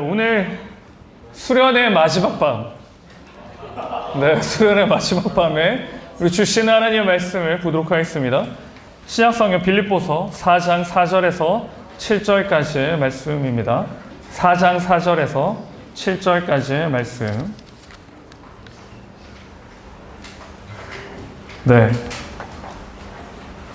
오늘 수련의 마지막 밤. 네, 수련의 마지막 밤에 우리 주시는 하나님의 말씀을 보도록 하겠습니다. 신약성경 빌립보서 4장 4절에서 7절까지의 말씀입니다. 4장 4절에서 7절까지의 말씀. 네.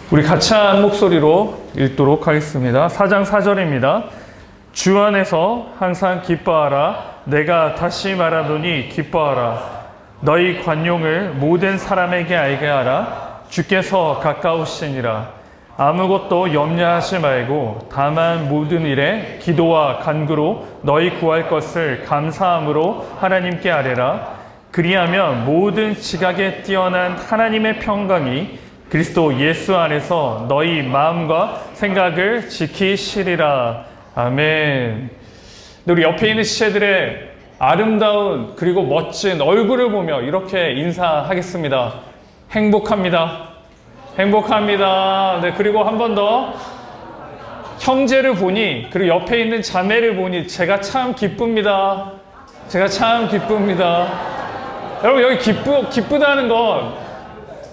우리 같이 한 목소리로 읽도록 하겠습니다. 4장 4절입니다. 주 안에서 항상 기뻐하라. 내가 다시 말하노니 기뻐하라. 너희 관용을 모든 사람에게 알게 하라. 주께서 가까우시니라. 아무것도 염려하지 말고 다만 모든 일에 기도와 간구로 너희 구할 것을 감사함으로 하나님께 아뢰라. 그리하면 모든 지각에 뛰어난 하나님의 평강이 그리스도 예수 안에서 너희 마음과 생각을 지키시리라. 아멘. 우리 옆에 있는 지체들의 아름다운 그리고 멋진 얼굴을 보며 이렇게 인사하겠습니다. 행복합니다. 행복합니다. 네, 그리고 한 번 더 형제를 보니 그리고 옆에 있는 자매를 보니 제가 참 기쁩니다. 제가 참 기쁩니다. 여러분 여기 기쁘다는 건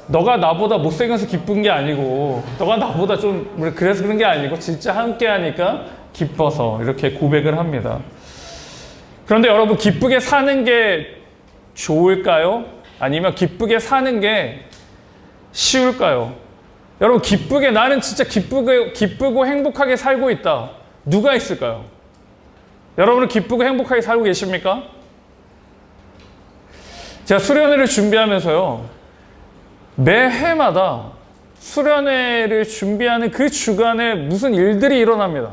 너가 나보다 못생겨서 기쁜 게 아니고 너가 나보다 좀 그래서 그런 게 아니고 진짜 함께 하니까 기뻐서 이렇게 고백을 합니다. 그런데 여러분 기쁘게 사는 게 좋을까요? 아니면 기쁘게 사는 게 쉬울까요? 여러분 기쁘게 나는 진짜 기쁘고 행복하게 살고 있다. 누가 있을까요? 여러분은 기쁘고 행복하게 살고 계십니까? 제가 수련회를 준비하면서요. 매해마다 수련회를 준비하는 그 주간에 무슨 일들이 일어납니다.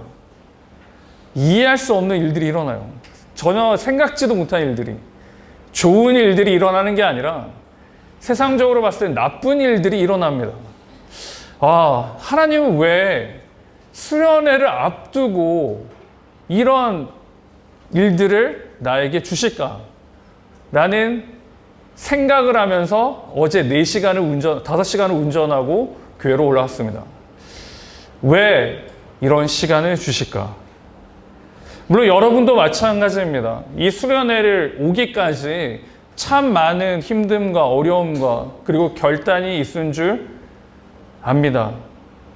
이해할 수 없는 일들이 일어나요. 전혀 생각지도 못한 일들이. 좋은 일들이 일어나는 게 아니라 세상적으로 봤을 때 나쁜 일들이 일어납니다. 아, 하나님은 왜 수련회를 앞두고 이런 일들을 나에게 주실까? 라는 생각을 하면서 어제 5시간을 운전하고 교회로 올라왔습니다. 왜 이런 시간을 주실까? 물론 여러분도 마찬가지입니다. 이 수련회를 오기까지 참 많은 힘듦과 어려움과 그리고 결단이 있은 줄 압니다.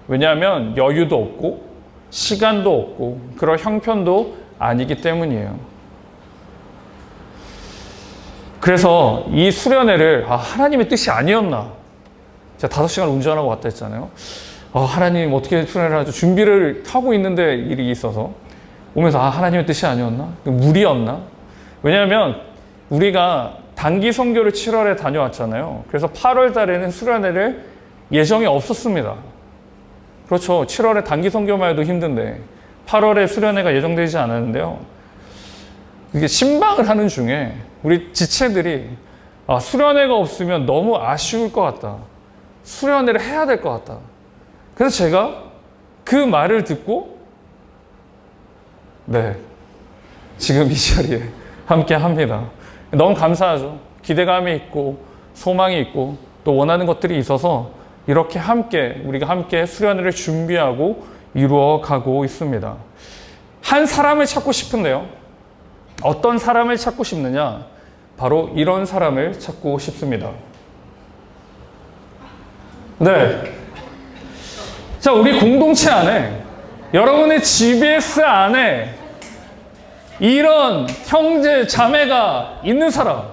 왜냐하면 여유도 없고 시간도 없고 그럴 형편도 아니기 때문이에요. 그래서 이 수련회를 하나님의 뜻이 아니었나. 제가 5시간 운전하고 왔다 했잖아요. 하나님 어떻게 수련회를 하죠? 준비를 하고 있는데 일이 있어서 오면서 하나님의 뜻이 아니었나? 무리였나? 왜냐하면 우리가 단기 선교를 7월에 다녀왔잖아요. 그래서 8월 달에는 수련회를 예정이 없었습니다. 그렇죠. 7월에 단기 선교만 해도 힘든데 8월에 수련회가 예정되지 않았는데요. 이게 신방을 하는 중에 우리 지체들이 수련회가 없으면 너무 아쉬울 것 같다. 수련회를 해야 될 것 같다. 그래서 제가 그 말을 듣고 네, 지금 이 자리에 함께 합니다. 너무 감사하죠. 기대감이 있고 소망이 있고 또 원하는 것들이 있어서 이렇게 우리가 함께 수련회를 준비하고 이루어가고 있습니다. 한 사람을 찾고 싶은데요. 어떤 사람을 찾고 싶느냐? 바로 이런 사람을 찾고 싶습니다. 네. 자, 우리 공동체 안에 여러분의 GBS 안에 이런 형제, 자매가 있는 사람,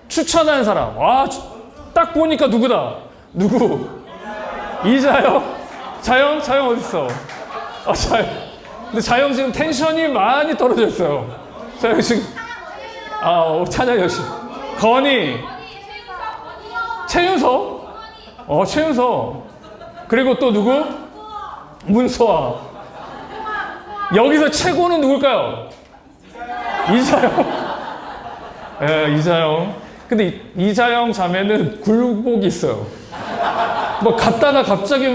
추천한 사람. 딱 보니까 누구다? 누구? 이자영? 자영 어디 있어? 근데 자영 지금 텐션이 많이 떨어져 있어요. 자영 지금 찬양 역시. 건희. 최윤서? 최윤서. 그리고 또 누구? 문소아. 여기서 최고는 누굴까요? 이자영. 네, 이자영. 근데 이자영 자매는 굴곡이 있어요. 갔다가 갑자기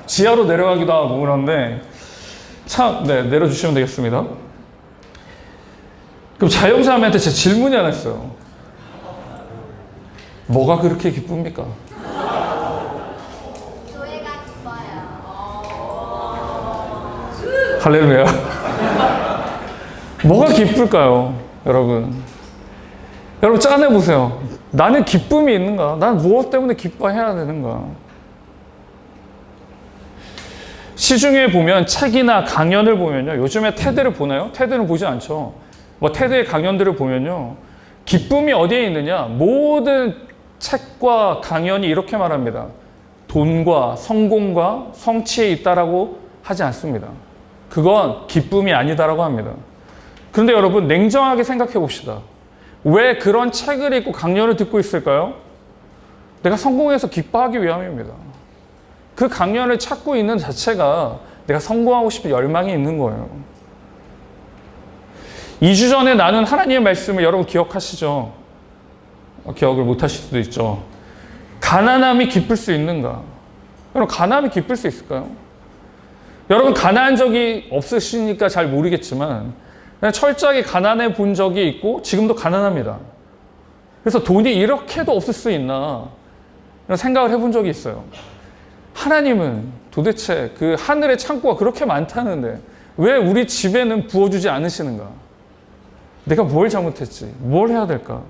지하로 내려가기도 하고 그런데 내려주시면 되겠습니다. 그럼 자영 자매한테 제 질문이 하나 있어요. 뭐가 그렇게 기쁩니까? 교회가 기뻐요. 할렐루야. 뭐가 기쁠까요, 여러분? 여러분 짠해보세요. 나는 기쁨이 있는가? 나는 무엇 때문에 기뻐해야 되는가? 시중에 보면 책이나 강연을 보면요. 요즘에 테드를 보나요? 테드는 보지 않죠. 뭐 테드의 강연들을 보면요. 기쁨이 어디에 있느냐? 모든 책과 강연이 이렇게 말합니다. 돈과 성공과 성취에 있다라고 하지 않습니다. 그건 기쁨이 아니다라고 합니다. 그런데 여러분 냉정하게 생각해 봅시다. 왜 그런 책을 읽고 강연을 듣고 있을까요? 내가 성공해서 기뻐하기 위함입니다. 그 강연을 찾고 있는 자체가 내가 성공하고 싶은 열망이 있는 거예요. 2주 전에 나눈 하나님의 말씀을 여러분 기억하시죠? 기억을 못 하실 수도 있죠. 가난함이 기쁠 수 있는가? 여러분 가난함이 기쁠 수 있을까요? 여러분 가난한 적이 없으시니까 잘 모르겠지만 그냥 철저하게 가난해 본 적이 있고 지금도 가난합니다. 그래서 돈이 이렇게도 없을 수 있나 이런 생각을 해본 적이 있어요. 하나님은 도대체 그 하늘의 창고가 그렇게 많다는데 왜 우리 집에는 부어주지 않으시는가? 내가 뭘 잘못했지? 뭘 해야 될까?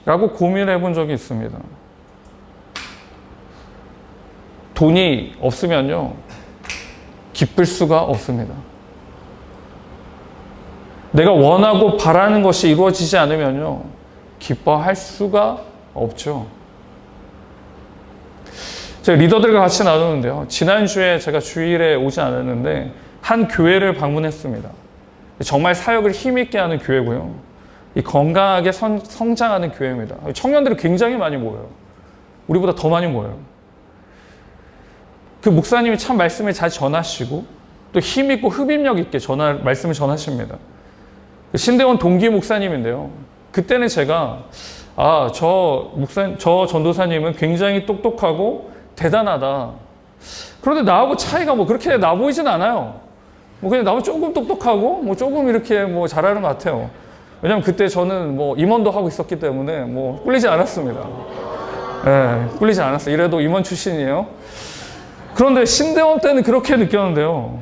라고 고민을 해본 적이 있습니다. 돈이 없으면요 기쁠 수가 없습니다. 내가 원하고 바라는 것이 이루어지지 않으면요 기뻐할 수가 없죠. 제가 리더들과 같이 나누는데요. 지난주에 제가 주일에 오지 않았는데 한 교회를 방문했습니다. 정말 사역을 힘있게 하는 교회고요. 이 건강하게 성장하는 교회입니다. 청년들이 굉장히 많이 모여요. 우리보다 더 많이 모여요. 그 목사님이 참 말씀을 잘 전하시고 또 힘있고 흡입력 있게 말씀을 전하십니다. 신대원 동기 목사님인데요. 그때는 제가 저 전도사님은 굉장히 똑똑하고 대단하다. 그런데 나하고 차이가 뭐 그렇게 나 보이진 않아요. 뭐 그냥 나보다 조금 똑똑하고 뭐 조금 이렇게 뭐 잘하는 것 같아요. 왜냐면 그때 저는 뭐 임원도 하고 있었기 때문에 뭐 꿀리지 않았습니다. 꿀리지 않았어요. 이래도 임원 출신이에요. 그런데 신대원 때는 그렇게 느꼈는데요.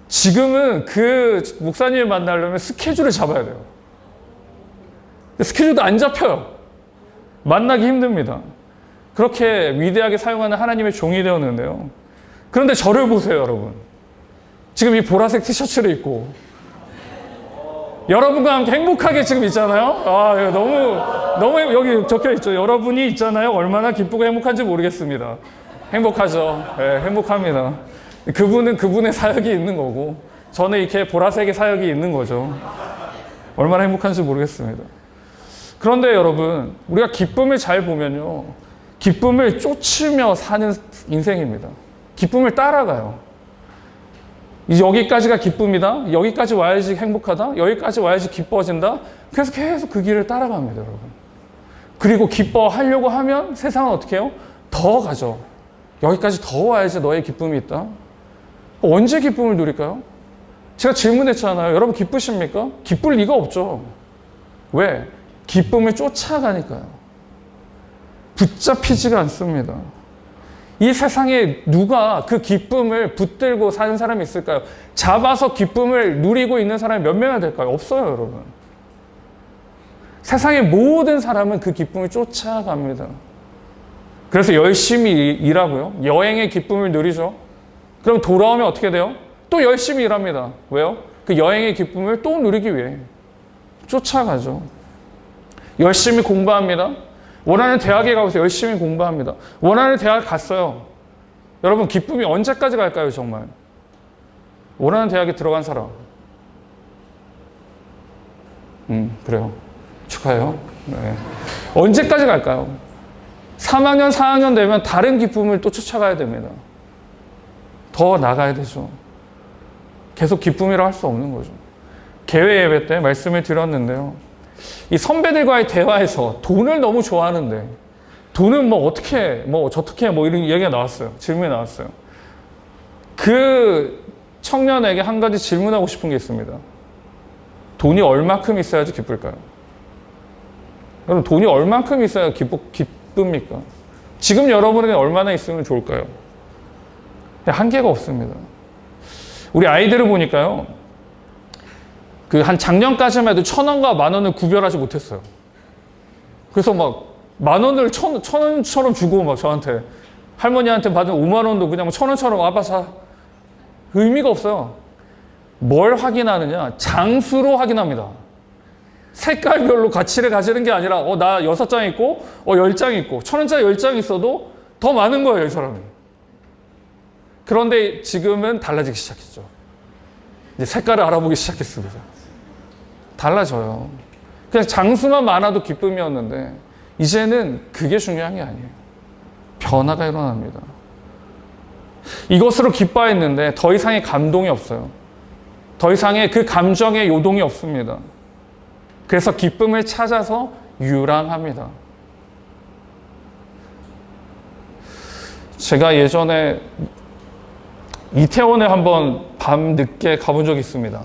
지금은 그 목사님을 만나려면 스케줄을 잡아야 돼요. 스케줄도 안 잡혀요. 만나기 힘듭니다. 그렇게 위대하게 사용하는 하나님의 종이 되었는데요. 그런데 저를 보세요, 여러분. 지금 이 보라색 티셔츠를 입고 여러분과 함께 행복하게 지금 있잖아요. 너무 여기 적혀 있죠. 여러분이 있잖아요. 얼마나 기쁘고 행복한지 모르겠습니다. 행복하죠. 네, 행복합니다. 그분은 그분의 사역이 있는 거고 저는 이렇게 보라색의 사역이 있는 거죠. 얼마나 행복한지 모르겠습니다. 그런데 여러분 우리가 기쁨을 잘 보면요. 기쁨을 쫓으며 사는 인생입니다. 기쁨을 따라가요. 여기까지가 기쁨이다. 여기까지 와야지 행복하다. 여기까지 와야지 기뻐진다. 그래서 계속 그 길을 따라갑니다, 여러분. 그리고 기뻐하려고 하면 세상은 어떻게 해요? 더 가죠. 여기까지 더 와야지 너의 기쁨이 있다. 언제 기쁨을 누릴까요? 제가 질문했잖아요. 여러분 기쁘십니까? 기쁠 리가 없죠. 왜? 기쁨을 쫓아가니까요. 붙잡히지가 않습니다. 이 세상에 누가 그 기쁨을 붙들고 사는 사람이 있을까요? 잡아서 기쁨을 누리고 있는 사람이 몇 명이나 될까요? 없어요, 여러분. 세상의 모든 사람은 그 기쁨을 쫓아갑니다. 그래서 열심히 일하고요. 여행의 기쁨을 누리죠. 그럼 돌아오면 어떻게 돼요? 또 열심히 일합니다. 왜요? 그 여행의 기쁨을 또 누리기 위해 쫓아가죠. 열심히 공부합니다. 원하는 대학에 가서 열심히 공부합니다. 원하는 대학 갔어요. 여러분 기쁨이 언제까지 갈까요, 정말? 원하는 대학에 들어간 사람. 그래요. 축하해요. 네. 언제까지 갈까요? 3학년, 4학년 되면 다른 기쁨을 또 쫓아가야 됩니다. 더 나가야 되죠. 계속 기쁨이라 할 수 없는 거죠. 개회 예배 때 말씀을 드렸는데요. 이 선배들과의 대화에서 돈을 너무 좋아하는데 돈은 뭐 어떻게 저떻게 이런 얘기가 나왔어요. 질문이 나왔어요. 그 청년에게 한 가지 질문하고 싶은 게 있습니다. 돈이 얼마큼 있어야지 기쁠까요? 여러분 돈이 얼마큼 있어야 기쁩니까? 지금 여러분에게 얼마나 있으면 좋을까요? 한계가 없습니다. 우리 아이들을 보니까요. 그 한 작년까지만 해도 1,000원과 10,000원을 구별하지 못했어요. 그래서 막 10,000원을 1,000원처럼 주고 막 저한테 할머니한테 받은 5만 원도 그냥 1,000원처럼 아빠 사. 의미가 없어요. 뭘 확인하느냐? 장수로 확인합니다. 색깔별로 가치를 가지는 게 아니라 나 6장 있고 10장 있고 1,000원짜리 10장 있어도 더 많은 거예요, 이 사람이. 그런데 지금은 달라지기 시작했죠. 이제 색깔을 알아보기 시작했습니다. 달라져요. 그냥 장수만 많아도 기쁨이었는데 이제는 그게 중요한 게 아니에요. 변화가 일어납니다. 이것으로 기뻐했는데 더 이상의 감동이 없어요. 더 이상의 그 감정의 요동이 없습니다. 그래서 기쁨을 찾아서 유랑합니다. 제가 예전에 이태원에 한번 밤 늦게 가본 적이 있습니다.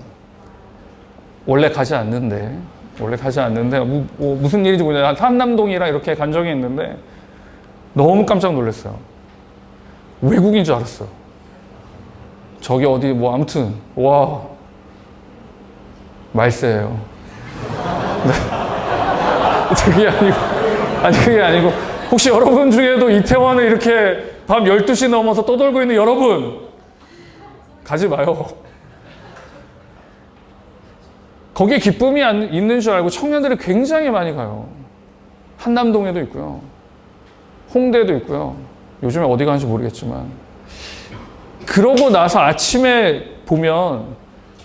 원래 가지 않는데 무슨 일인지 모르겠어요. 한남동이랑 이렇게 간 적이 있는데 너무 깜짝 놀랐어요. 외국인 줄 알았어요. 저기 어디 아무튼 와 말세예요. 네. 그게 아니고 혹시 여러분 중에도 이태원에 이렇게 밤 12시 넘어서 떠돌고 있는 여러분 가지 마요. 거기에 기쁨이 있는 줄 알고 청년들이 굉장히 많이 가요. 한남동에도 있고요. 홍대에도 있고요. 요즘에 어디 가는지 모르겠지만. 그러고 나서 아침에 보면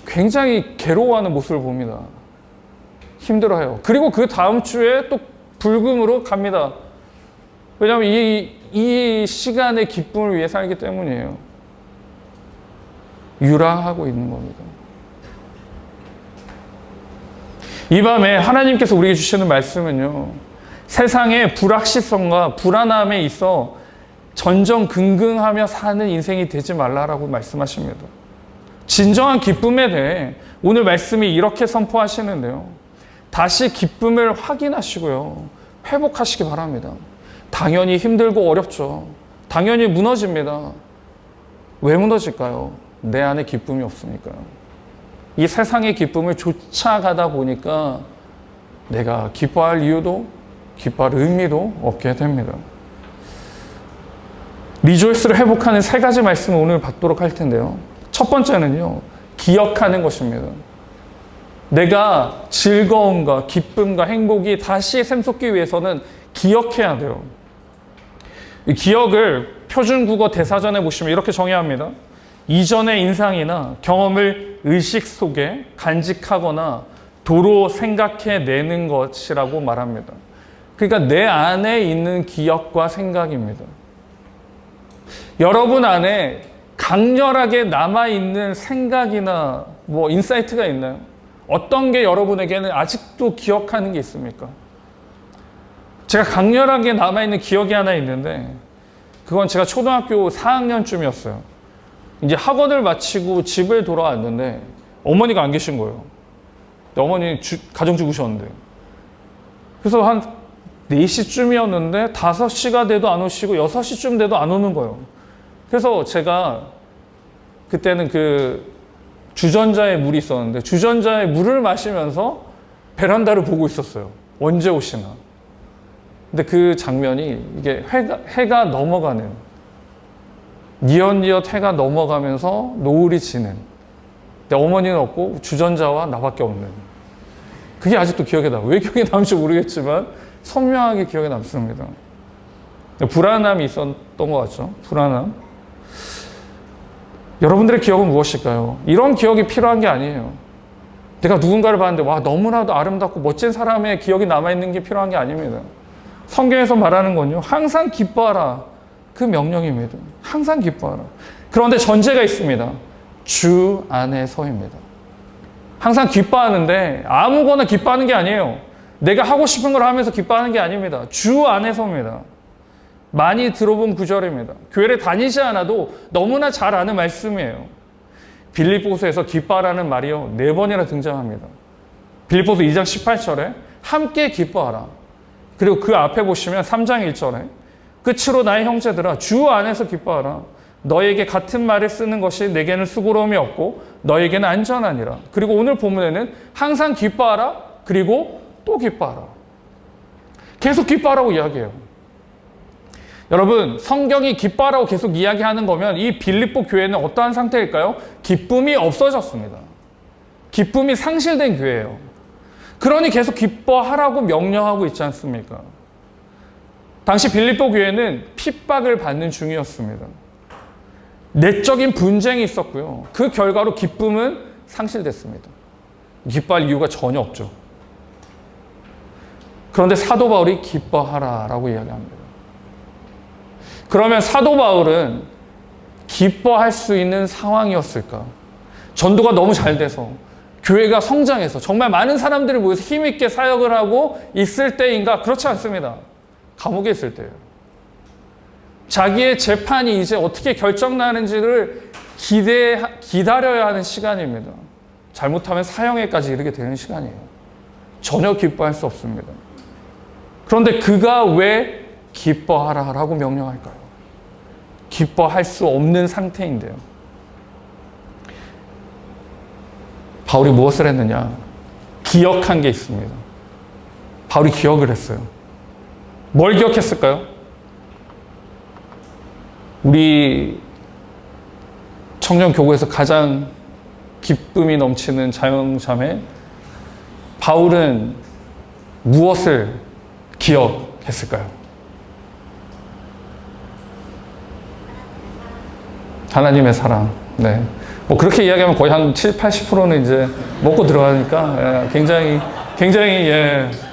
굉장히 괴로워하는 모습을 봅니다. 힘들어해요. 그리고 그 다음 주에 또 불금으로 갑니다. 왜냐하면 이 시간의 기쁨을 위해 살기 때문이에요. 유랑하고 있는 겁니다. 이 밤에 하나님께서 우리에게 주시는 말씀은요, 세상의 불확실성과 불안함에 있어 전전긍긍하며 사는 인생이 되지 말라라고 말씀하십니다. 진정한 기쁨에 대해 오늘 말씀이 이렇게 선포하시는데요. 다시 기쁨을 확인하시고요. 회복하시기 바랍니다. 당연히 힘들고 어렵죠. 당연히 무너집니다. 왜 무너질까요? 내 안에 기쁨이 없으니까요. 이 세상의 기쁨을 쫓아가다 보니까 내가 기뻐할 이유도 기뻐할 의미도 없게 됩니다. 리조이스를 회복하는 3가지 말씀을 오늘 받도록 할 텐데요. 첫 번째는요, 기억하는 것입니다. 내가 즐거움과 기쁨과 행복이 다시 샘솟기 위해서는 기억해야 돼요. 이 기억을 표준국어 대사전에 보시면 이렇게 정의합니다. 이전의 인상이나 경험을 의식 속에 간직하거나 도로 생각해내는 것이라고 말합니다. 그러니까 내 안에 있는 기억과 생각입니다. 여러분 안에 강렬하게 남아있는 생각이나 인사이트가 있나요? 어떤 게 여러분에게는 아직도 기억하는 게 있습니까? 제가 강렬하게 남아있는 기억이 하나 있는데 그건 제가 초등학교 4학년쯤이었어요. 이제 학원을 마치고 집을 돌아왔는데 어머니가 안 계신 거예요. 어머니 가정주부셨는데. 그래서 한 4시쯤이었는데 5시가 돼도 안 오시고 6시쯤 돼도 안 오는 거예요. 그래서 제가 그때는 그 주전자에 물이 있었는데 주전자에 물을 마시면서 베란다를 보고 있었어요. 언제 오시나. 근데 그 장면이 이게 해가 넘어가는, 뉘엿뉘엿 해가 넘어가면서 노을이 지는, 근데 어머니는 없고 주전자와 나밖에 없는, 그게 아직도 기억에 나요. 왜 기억에 남는지 모르겠지만 선명하게 기억에 남습니다. 불안함이 있었던 것 같죠. 불안함. 여러분들의 기억은 무엇일까요? 이런 기억이 필요한 게 아니에요. 내가 누군가를 봤는데 너무나도 아름답고 멋진 사람의 기억이 남아있는 게 필요한 게 아닙니다. 성경에서 말하는 건요, 항상 기뻐하라, 그 명령입니다. 항상 기뻐하라. 그런데 전제가 있습니다. 주 안에서입니다. 항상 기뻐하는데 아무거나 기뻐하는 게 아니에요. 내가 하고 싶은 걸 하면서 기뻐하는 게 아닙니다. 주 안에서입니다. 많이 들어본 구절입니다. 교회를 다니지 않아도 너무나 잘 아는 말씀이에요. 빌립보서에서 기뻐하라는 말이요, 4번이나 등장합니다. 빌립보서 2장 18절에 함께 기뻐하라. 그리고 그 앞에 보시면 3장 1절에 끝으로 나의 형제들아 주 안에서 기뻐하라. 너에게 같은 말을 쓰는 것이 내게는 수고로움이 없고 너에게는 안전하니라. 그리고 오늘 본문에는 항상 기뻐하라. 그리고 또 기뻐하라. 계속 기뻐하라고 이야기해요. 여러분, 성경이 기뻐하라고 계속 이야기하는 거면 이 빌립보 교회는 어떠한 상태일까요? 기쁨이 없어졌습니다. 기쁨이 상실된 교회예요. 그러니 계속 기뻐하라고 명령하고 있지 않습니까? 당시 빌립보 교회는 핍박을 받는 중이었습니다. 내적인 분쟁이 있었고요. 그 결과로 기쁨은 상실됐습니다. 기뻐할 이유가 전혀 없죠. 그런데 사도 바울이 기뻐하라라고 이야기합니다. 그러면 사도 바울은 기뻐할 수 있는 상황이었을까? 전도가 너무 잘 돼서 교회가 성장해서 정말 많은 사람들이 모여서 힘있게 사역을 하고 있을 때인가? 그렇지 않습니다. 감옥에 있을 때예요. 자기의 재판이 이제 어떻게 결정나는지를 기다려야 하는 시간입니다. 잘못하면 사형에까지 이르게 되는 시간이에요. 전혀 기뻐할 수 없습니다. 그런데 그가 왜 기뻐하라라고 명령할까요? 기뻐할 수 없는 상태인데요. 바울이 무엇을 했느냐? 기억한 게 있습니다. 바울이 기억을 했어요. 뭘 기억했을까요? 우리 청년교구에서 가장 기쁨이 넘치는 자영자매 바울은 무엇을 기억했을까요? 하나님의 사랑. 네. 뭐 그렇게 이야기하면 거의 한 70-80%는 이제 먹고 들어가니까 굉장히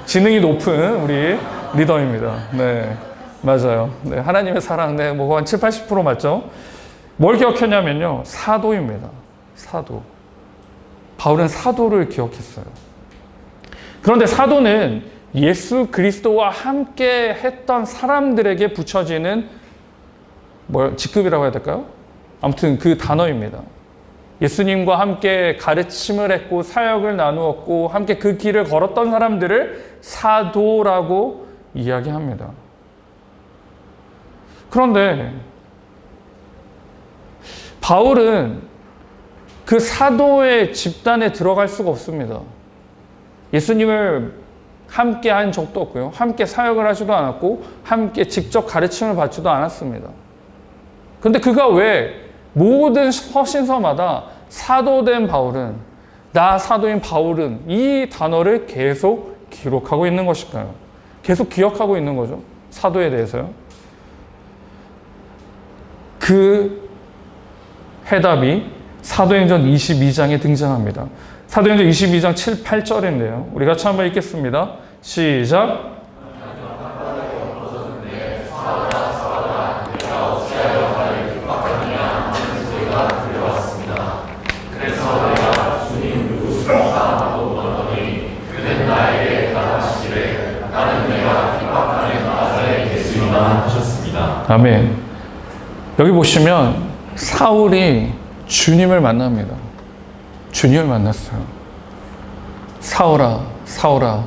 지능이 높은 우리 리더입니다. 네. 맞아요. 네. 하나님의 사랑. 네. 뭐 한 70-80% 맞죠? 뭘 기억했냐면요. 사도입니다. 사도. 바울은 사도를 기억했어요. 그런데 사도는 예수 그리스도와 함께 했던 사람들에게 붙여지는 직급이라고 해야 될까요? 아무튼 그 단어입니다. 예수님과 함께 가르침을 했고 사역을 나누었고 함께 그 길을 걸었던 사람들을 사도라고 이야기합니다. 그런데 바울은 그 사도의 집단에 들어갈 수가 없습니다. 예수님을 함께 한 적도 없고요. 함께 사역을 하지도 않았고 함께 직접 가르침을 받지도 않았습니다. 그런데 그가 왜 모든 서신서마다 사도된 바울은, 나 사도인 바울은 이 단어를 계속 기록하고 있는 것일까요? 계속 기억하고 있는 거죠. 사도에 대해서요. 그 해답이 사도행전 22장에 등장합니다. 사도행전 22장 7, 8절인데요. 우리 같이 한번 읽겠습니다. 시작. 아멘. 여기 보시면 사울이 주님을 만납니다. 주님을 만났어요. 사울아, 사울아,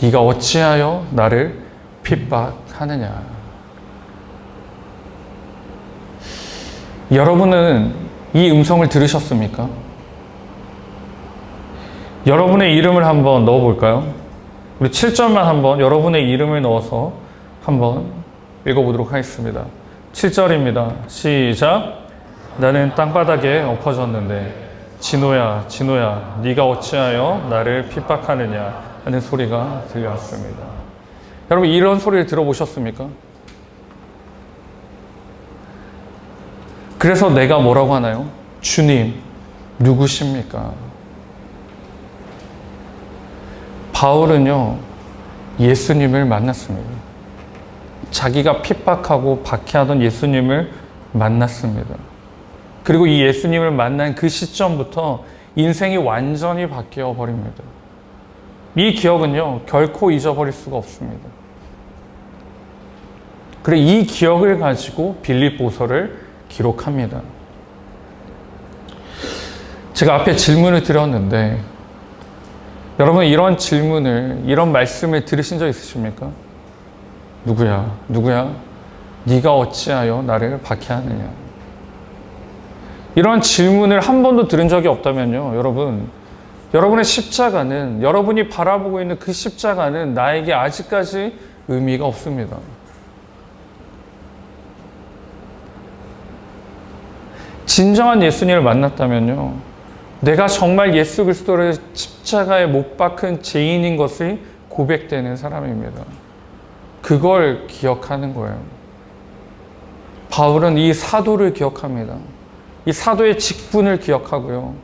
네가 어찌하여 나를 핍박하느냐. 여러분은 이 음성을 들으셨습니까? 여러분의 이름을 한번 넣어볼까요? 우리 7절만 한번 여러분의 이름을 넣어서 한번 읽어보도록 하겠습니다. 7절입니다. 시작. 나는 땅바닥에 엎어졌는데 진호야, 진호야, 네가 어찌하여 나를 핍박하느냐 하는 소리가 들려왔습니다. 여러분, 이런 소리를 들어보셨습니까? 그래서 내가 뭐라고 하나요? 주님, 누구십니까? 바울은요, 예수님을 만났습니다. 자기가 핍박하고 박해하던 예수님을 만났습니다. 그리고 이 예수님을 만난 그 시점부터 인생이 완전히 바뀌어 버립니다. 이 기억은요, 결코 잊어버릴 수가 없습니다. 그래, 이 기억을 가지고 빌립보서를 기록합니다. 제가 앞에 질문을 드렸는데 여러분, 이런 질문을, 이런 말씀을 들으신 적 있으십니까? 누구야? 누구야? 네가 어찌하여 나를 박해하느냐? 이런 질문을 한 번도 들은 적이 없다면요, 여러분의 십자가는, 여러분이 바라보고 있는 그 십자가는 나에게 아직까지 의미가 없습니다. 진정한 예수님을 만났다면요, 내가 정말 예수 그리스도를 십자가에 못 박은 죄인인 것이 고백되는 사람입니다. 그걸 기억하는 거예요. 바울은 이 사도를 기억합니다. 이 사도의 직분을 기억하고요.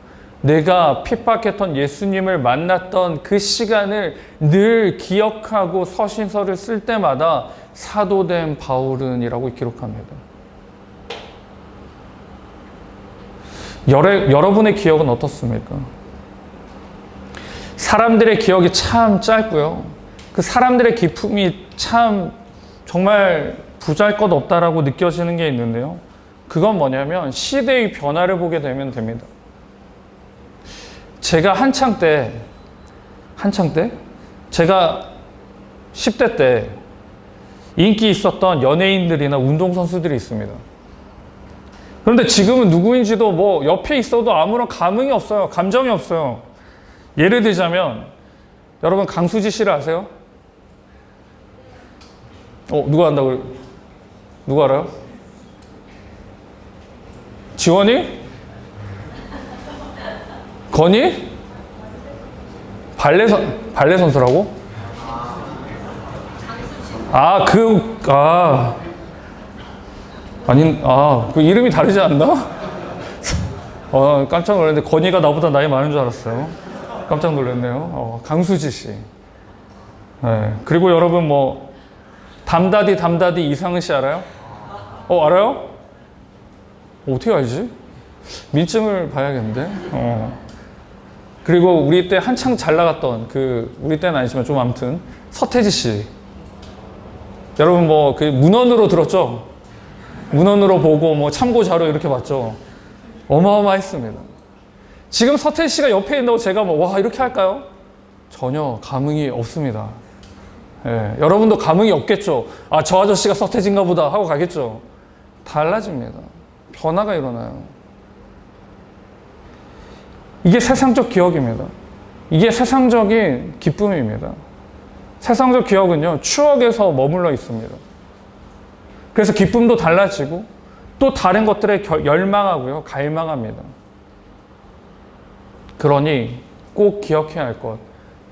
내가 핍박했던 예수님을 만났던 그 시간을 늘 기억하고 서신서를 쓸 때마다 사도된 바울은이라고 기록합니다. 여러분의 기억은 어떻습니까? 사람들의 기억이 참 짧고요. 그 사람들의 기품이 참 정말 보잘것없다라고 느껴지는 게 있는데요. 그건 뭐냐면 시대의 변화를 보게 되면 됩니다. 제가 한창 때 제가 10대 때 인기 있었던 연예인들이나 운동선수들이 있습니다. 그런데 지금은 누구인지도 뭐 옆에 있어도 아무런 감흥이 없어요. 감정이 없어요. 예를 들자면 여러분 강수지 씨를 아세요? 누가 안다고? 누가 알아요? 지원이? 건이? 발레 선수라고? 그 이름이 다르지 않나? 깜짝 놀랐는데 건이가 나보다 나이 많은 줄 알았어요. 깜짝 놀랐네요. 강수지 씨. 네. 그리고 여러분 담다디 이상은 씨 알아요? 알아요? 어떻게 알지? 민증을 봐야겠는데. 그리고 우리 때 한창 잘 나갔던 우리 때는 아니지만 좀 아무튼 서태지 씨. 여러분 그 문헌으로 들었죠? 문헌으로 보고 참고 자료 이렇게 봤죠? 어마어마했습니다. 지금 서태지 씨가 옆에 있는다고 제가 와 이렇게 할까요? 전혀 감흥이 없습니다. 예, 여러분도 감흥이 없겠죠? 저 아저씨가 서태지인가 보다 하고 가겠죠? 달라집니다. 변화가 일어나요. 이게 세상적 기억입니다. 이게 세상적인 기쁨입니다. 세상적 기억은요, 추억에서 머물러 있습니다. 그래서 기쁨도 달라지고 또 다른 것들에 열망하고요, 갈망합니다. 그러니 꼭 기억해야 할 것,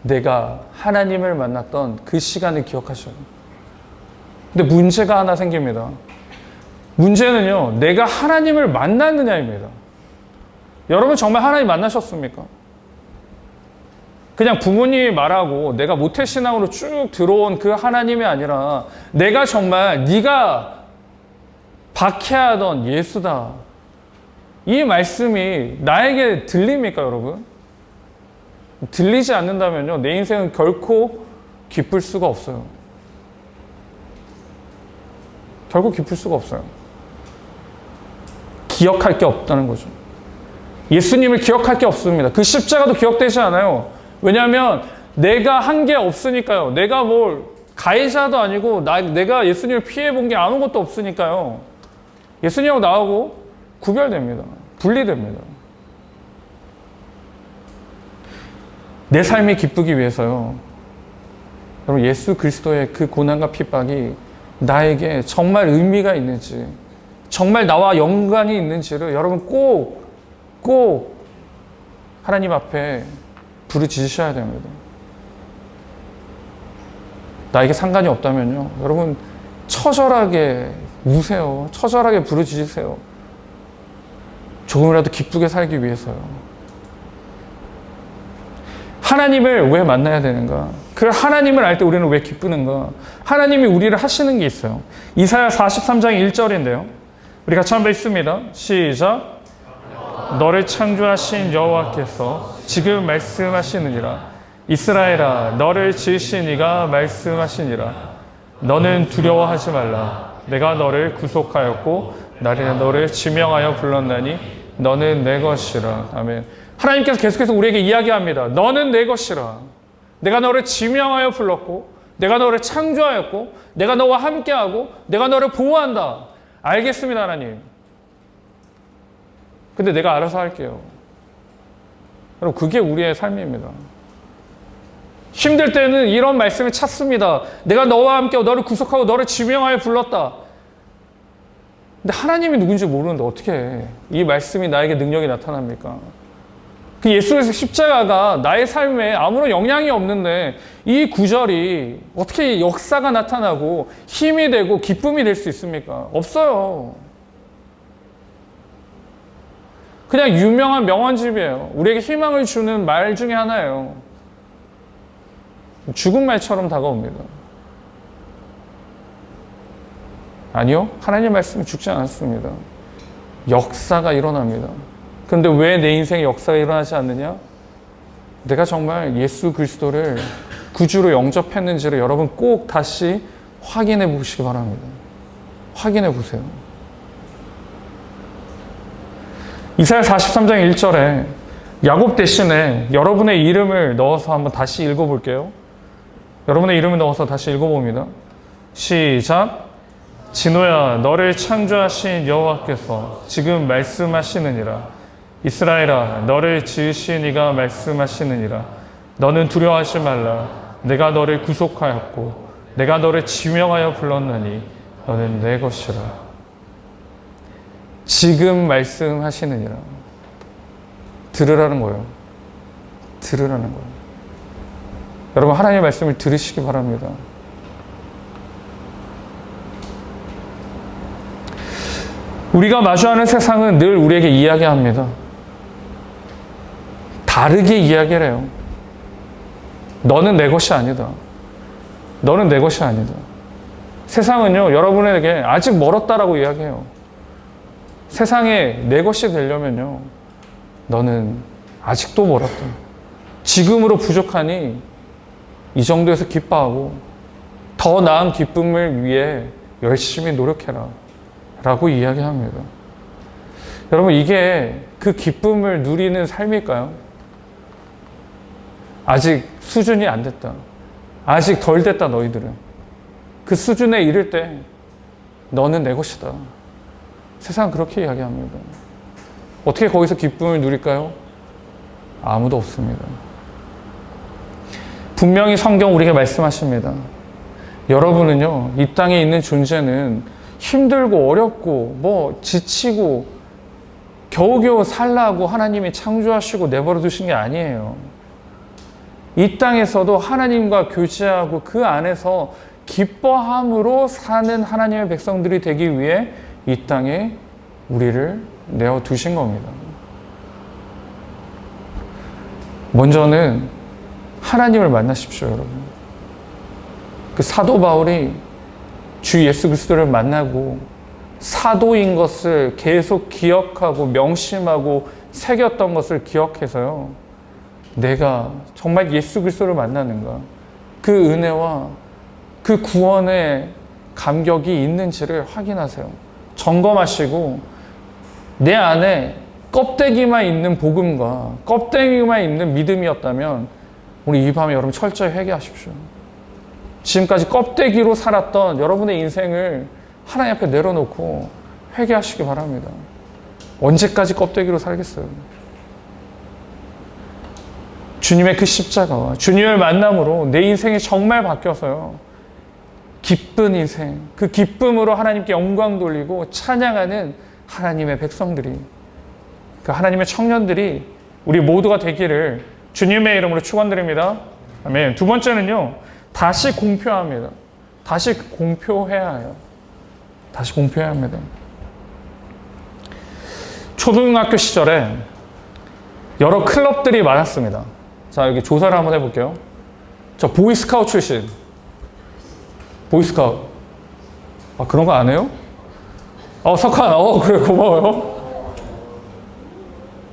내가 하나님을 만났던 그 시간을 기억하셔요. 근데 문제가 하나 생깁니다. 문제는요, 내가 하나님을 만났느냐입니다. 여러분 정말 하나님 만나셨습니까? 그냥 부모님이 말하고 내가 모태신앙으로 쭉 들어온 그 하나님이 아니라 내가 정말 네가 박해하던 예수다. 이 말씀이 나에게 들립니까, 여러분? 들리지 않는다면요, 내 인생은 결코 기쁠 수가 없어요. 결코 기쁠 수가 없어요. 기억할 게 없다는 거죠. 예수님을 기억할 게 없습니다. 그 십자가도 기억되지 않아요. 왜냐하면 내가 한 게 없으니까요. 내가 가해자도 아니고 내가 예수님을 피해본 게 아무것도 없으니까요. 예수님하고 나하고 구별됩니다. 분리됩니다. 내 삶이 기쁘기 위해서요. 여러분 예수 그리스도의 그 고난과 핍박이 나에게 정말 의미가 있는지, 정말 나와 연관이 있는지를 여러분 꼭 하나님 앞에 부르짖으셔야 됩니다. 나에게 상관이 없다면요, 여러분 처절하게 우세요. 처절하게 부르짖으세요. 조금이라도 기쁘게 살기 위해서요. 하나님을 왜 만나야 되는가? 그 하나님을 알 때 우리는 왜 기쁘는가? 하나님이 우리를 하시는 게 있어요. 이사야 43장 1절인데요. 우리 같이 한번 읽습니다. 시작. 너를 창조하신 여호와께서 지금 말씀하시느니라. 이스라엘아, 너를 지으신 이가 말씀하시니라. 너는 두려워하지 말라. 내가 너를 구속하였고 나를 너를 지명하여 불렀나니 너는 내 것이라. 아멘. 하나님께서 계속해서 우리에게 이야기합니다. 너는 내 것이라. 내가 너를 지명하여 불렀고 내가 너를 창조하였고 내가 너와 함께하고 내가 너를 보호한다. 알겠습니다, 하나님. 근데 내가 알아서 할게요. 여러분, 그게 우리의 삶입니다. 힘들 때는 이런 말씀을 찾습니다. 내가 너와 함께 너를 구속하고 너를 지명하여 불렀다. 근데 하나님이 누군지 모르는데 어떻게 이 말씀이 나에게 능력이 나타납니까? 그 예수 그리스도의 십자가가 나의 삶에 아무런 영향이 없는데 이 구절이 어떻게 역사가 나타나고 힘이 되고 기쁨이 될 수 있습니까? 없어요. 그냥 유명한 명언집이에요. 우리에게 희망을 주는 말 중에 하나예요. 죽은 말처럼 다가옵니다. 아니요, 하나님의 말씀은 죽지 않았습니다. 역사가 일어납니다. 그런데 왜 내 인생에 역사가 일어나지 않느냐? 내가 정말 예수 그리스도를 구주로 영접했는지를 여러분 꼭 다시 확인해 보시기 바랍니다. 확인해 보세요. 이사야 43장 1절에 야곱 대신에 여러분의 이름을 넣어서 한번 다시 읽어볼게요. 여러분의 이름을 넣어서 다시 읽어봅니다. 시작. 진호야, 너를 창조하신 여호와께서 지금 말씀하시느니라. 이스라엘아, 너를 지으신 이가 말씀하시느니라. 너는 두려워하지 말라. 내가 너를 구속하였고 내가 너를 지명하여 불렀느니 너는 내 것이라. 지금 말씀하시느니라. 들으라는 거예요. 들으라는 거예요. 여러분, 하나님의 말씀을 들으시기 바랍니다. 우리가 마주하는 세상은 늘 우리에게 이야기합니다. 다르게 이야기를 해요. 너는 내 것이 아니다. 너는 내 것이 아니다. 세상은요, 여러분에게 아직 멀었다라고 이야기해요. 세상에 내 것이 되려면요, 너는 아직도 멀었다. 지금으로 부족하니 이 정도에서 기뻐하고 더 나은 기쁨을 위해 열심히 노력해라 라고 이야기합니다. 여러분, 이게 그 기쁨을 누리는 삶일까요? 아직 수준이 안 됐다. 아직 덜 됐다, 너희들은. 그 수준에 이를 때 너는 내 것이다. 세상은 그렇게 이야기합니다. 어떻게 거기서 기쁨을 누릴까요? 아무도 없습니다. 분명히 성경 우리에게 말씀하십니다. 여러분은요, 이 땅에 있는 존재는 힘들고 어렵고 지치고 겨우겨우 살라고 하나님이 창조하시고 내버려 두신 게 아니에요. 이 땅에서도 하나님과 교제하고 그 안에서 기뻐함으로 사는 하나님의 백성들이 되기 위해 이 땅에 우리를 내어 두신 겁니다. 먼저는 하나님을 만나십시오, 여러분. 그 사도 바울이 주 예수 그리스도를 만나고 사도인 것을 계속 기억하고 명심하고 새겼던 것을 기억해서요, 내가 정말 예수 그리스도를 만나는가, 그 은혜와 그 구원의 감격이 있는지를 확인하세요. 점검하시고 내 안에 껍데기만 있는 복음과 껍데기만 있는 믿음이었다면 우리 이 밤에 여러분 철저히 회개하십시오. 지금까지 껍데기로 살았던 여러분의 인생을 하나님 앞에 내려놓고 회개하시기 바랍니다. 언제까지 껍데기로 살겠어요? 주님의 그 십자가와 주님을 만남으로 내 인생이 정말 바뀌어서요, 기쁜 인생, 그 기쁨으로 하나님께 영광 돌리고 찬양하는 하나님의 백성들이, 그 하나님의 청년들이 우리 모두가 되기를 주님의 이름으로 축원드립니다. 아멘. 두 번째는요, 다시 공표합니다. 다시 공표해야 해요. 다시 공표해야 합니다. 초등학교 시절에 여러 클럽들이 많았습니다. 자, 여기 조사를 한번 해볼게요. 저 보이스카우트 출신. 보이스카우트. 아, 그런 거 안 해요? 석한. 그래, 고마워요.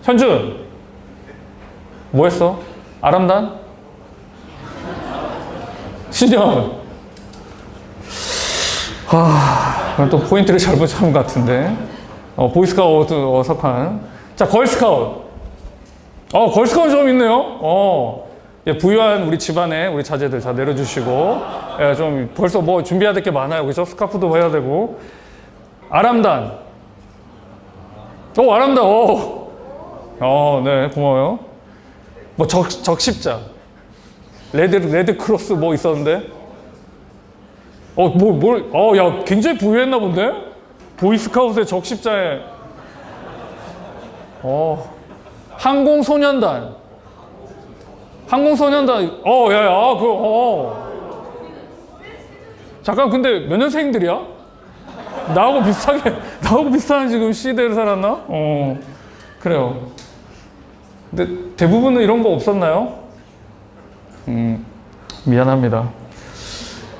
현준. 뭐 했어? 아람단? 신영. 그럼 또 포인트를 잘못 잡은 것 같은데. 보이스카우트 석한. 자, 걸스카우트. 걸스카우트 좀 있네요. 예, 부유한 우리 집안에 우리 자제들 다 내려주시고, 예, 좀 벌써 준비해야 될 게 많아요. 그죠? 스카프도 해야 되고. 아람단. 잘한다. 네, 고마워요. 뭐 적십자, 레드 크로스 뭐 있었는데? 야, 굉장히 부유했나 본데? 보이스카우트의 적십자에, 항공소년단, 잠깐, 근데 몇 년생들이야? 나하고 비슷한 지금 시대를 살았나? 그래요. 근데 대부분은 이런 거 없었나요? 미안합니다.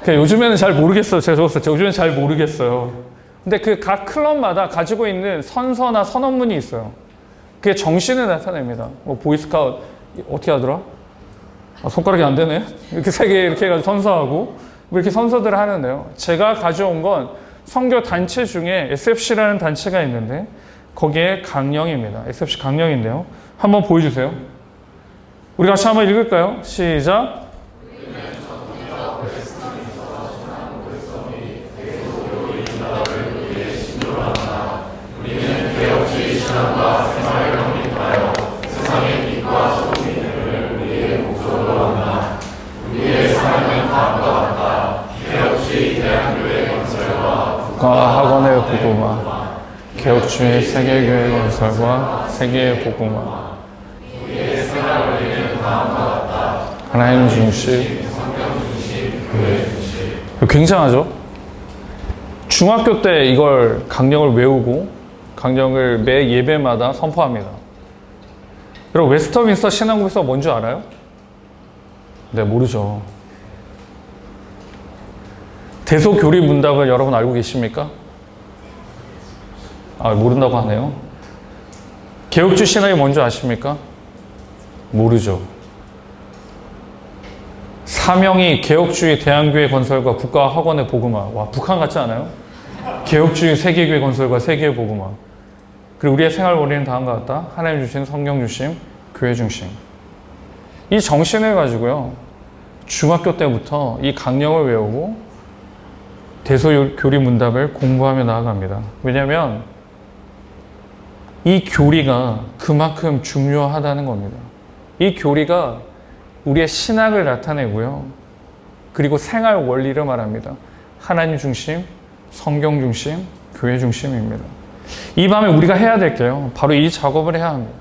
요즘에는 잘 모르겠어요. 제가 적었어요. 요즘에는 잘 모르겠어요. 근데 그 각 클럽마다 가지고 있는 선서나 선언문이 있어요. 그게 정신을 나타냅니다. 뭐 보이스카우트, 어떻게 하더라? 손가락이 안 되네. 이렇게 세 개 이렇게 해가지고 선서하고, 뭐 이렇게 선서들을 하는데요. 제가 가져온 건 선교 단체 중에 SFC라는 단체가 있는데, 거기에 강령입니다. SFC 강령인데요. 한번 보여주세요. 우리 같이 한번 읽을까요? 시작. 학원의 복음화, 개혁주의 세계교회 건설과 세계의 복음화, 하나님 중심, 굉장하죠? 중학교 때 이걸 강령을 외우고 강령을 매 예배마다 선포합니다. 여러분, 웨스터민스터 신앙국에서 뭔지 알아요? 네, 모르죠. 대소교리 문답을 여러분 알고 계십니까? 모른다고 하네요. 개혁주 신학이 뭔지 아십니까? 모르죠. 사명이 개혁주의 대한교회 건설과 국가학원의 복음화. 와, 북한 같지 않아요? 개혁주의 세계교회 건설과 세계의 복음화. 그리고 우리의 생활 원리는 다음과 같다. 하나님 주신 성경 중심, 교회 중심. 이 정신을 가지고요, 중학교 때부터 이 강령을 외우고 대소교리 문답을 공부하며 나아갑니다. 왜냐하면 이 교리가 그만큼 중요하다는 겁니다. 이 교리가 우리의 신학을 나타내고요, 그리고 생활 원리를 말합니다. 하나님 중심, 성경 중심, 교회 중심입니다. 이 밤에 우리가 해야 될 게요, 바로 이 작업을 해야 합니다.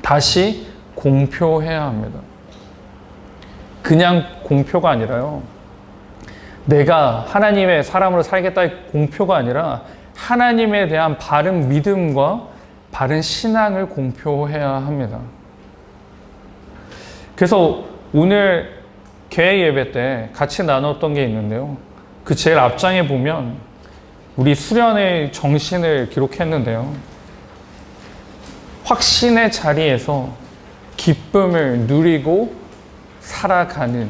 다시 공표해야 합니다. 그냥 공표가 아니라요, 내가 하나님의 사람으로 살겠다의 공표가 아니라 하나님에 대한 바른 믿음과 바른 신앙을 공표해야 합니다. 그래서 오늘 개회 예배 때 같이 나눴던 게 있는데요, 그 제일 앞장에 보면 우리 수련의 정신을 기록했는데요, 확신의 자리에서 기쁨을 누리고 살아가는,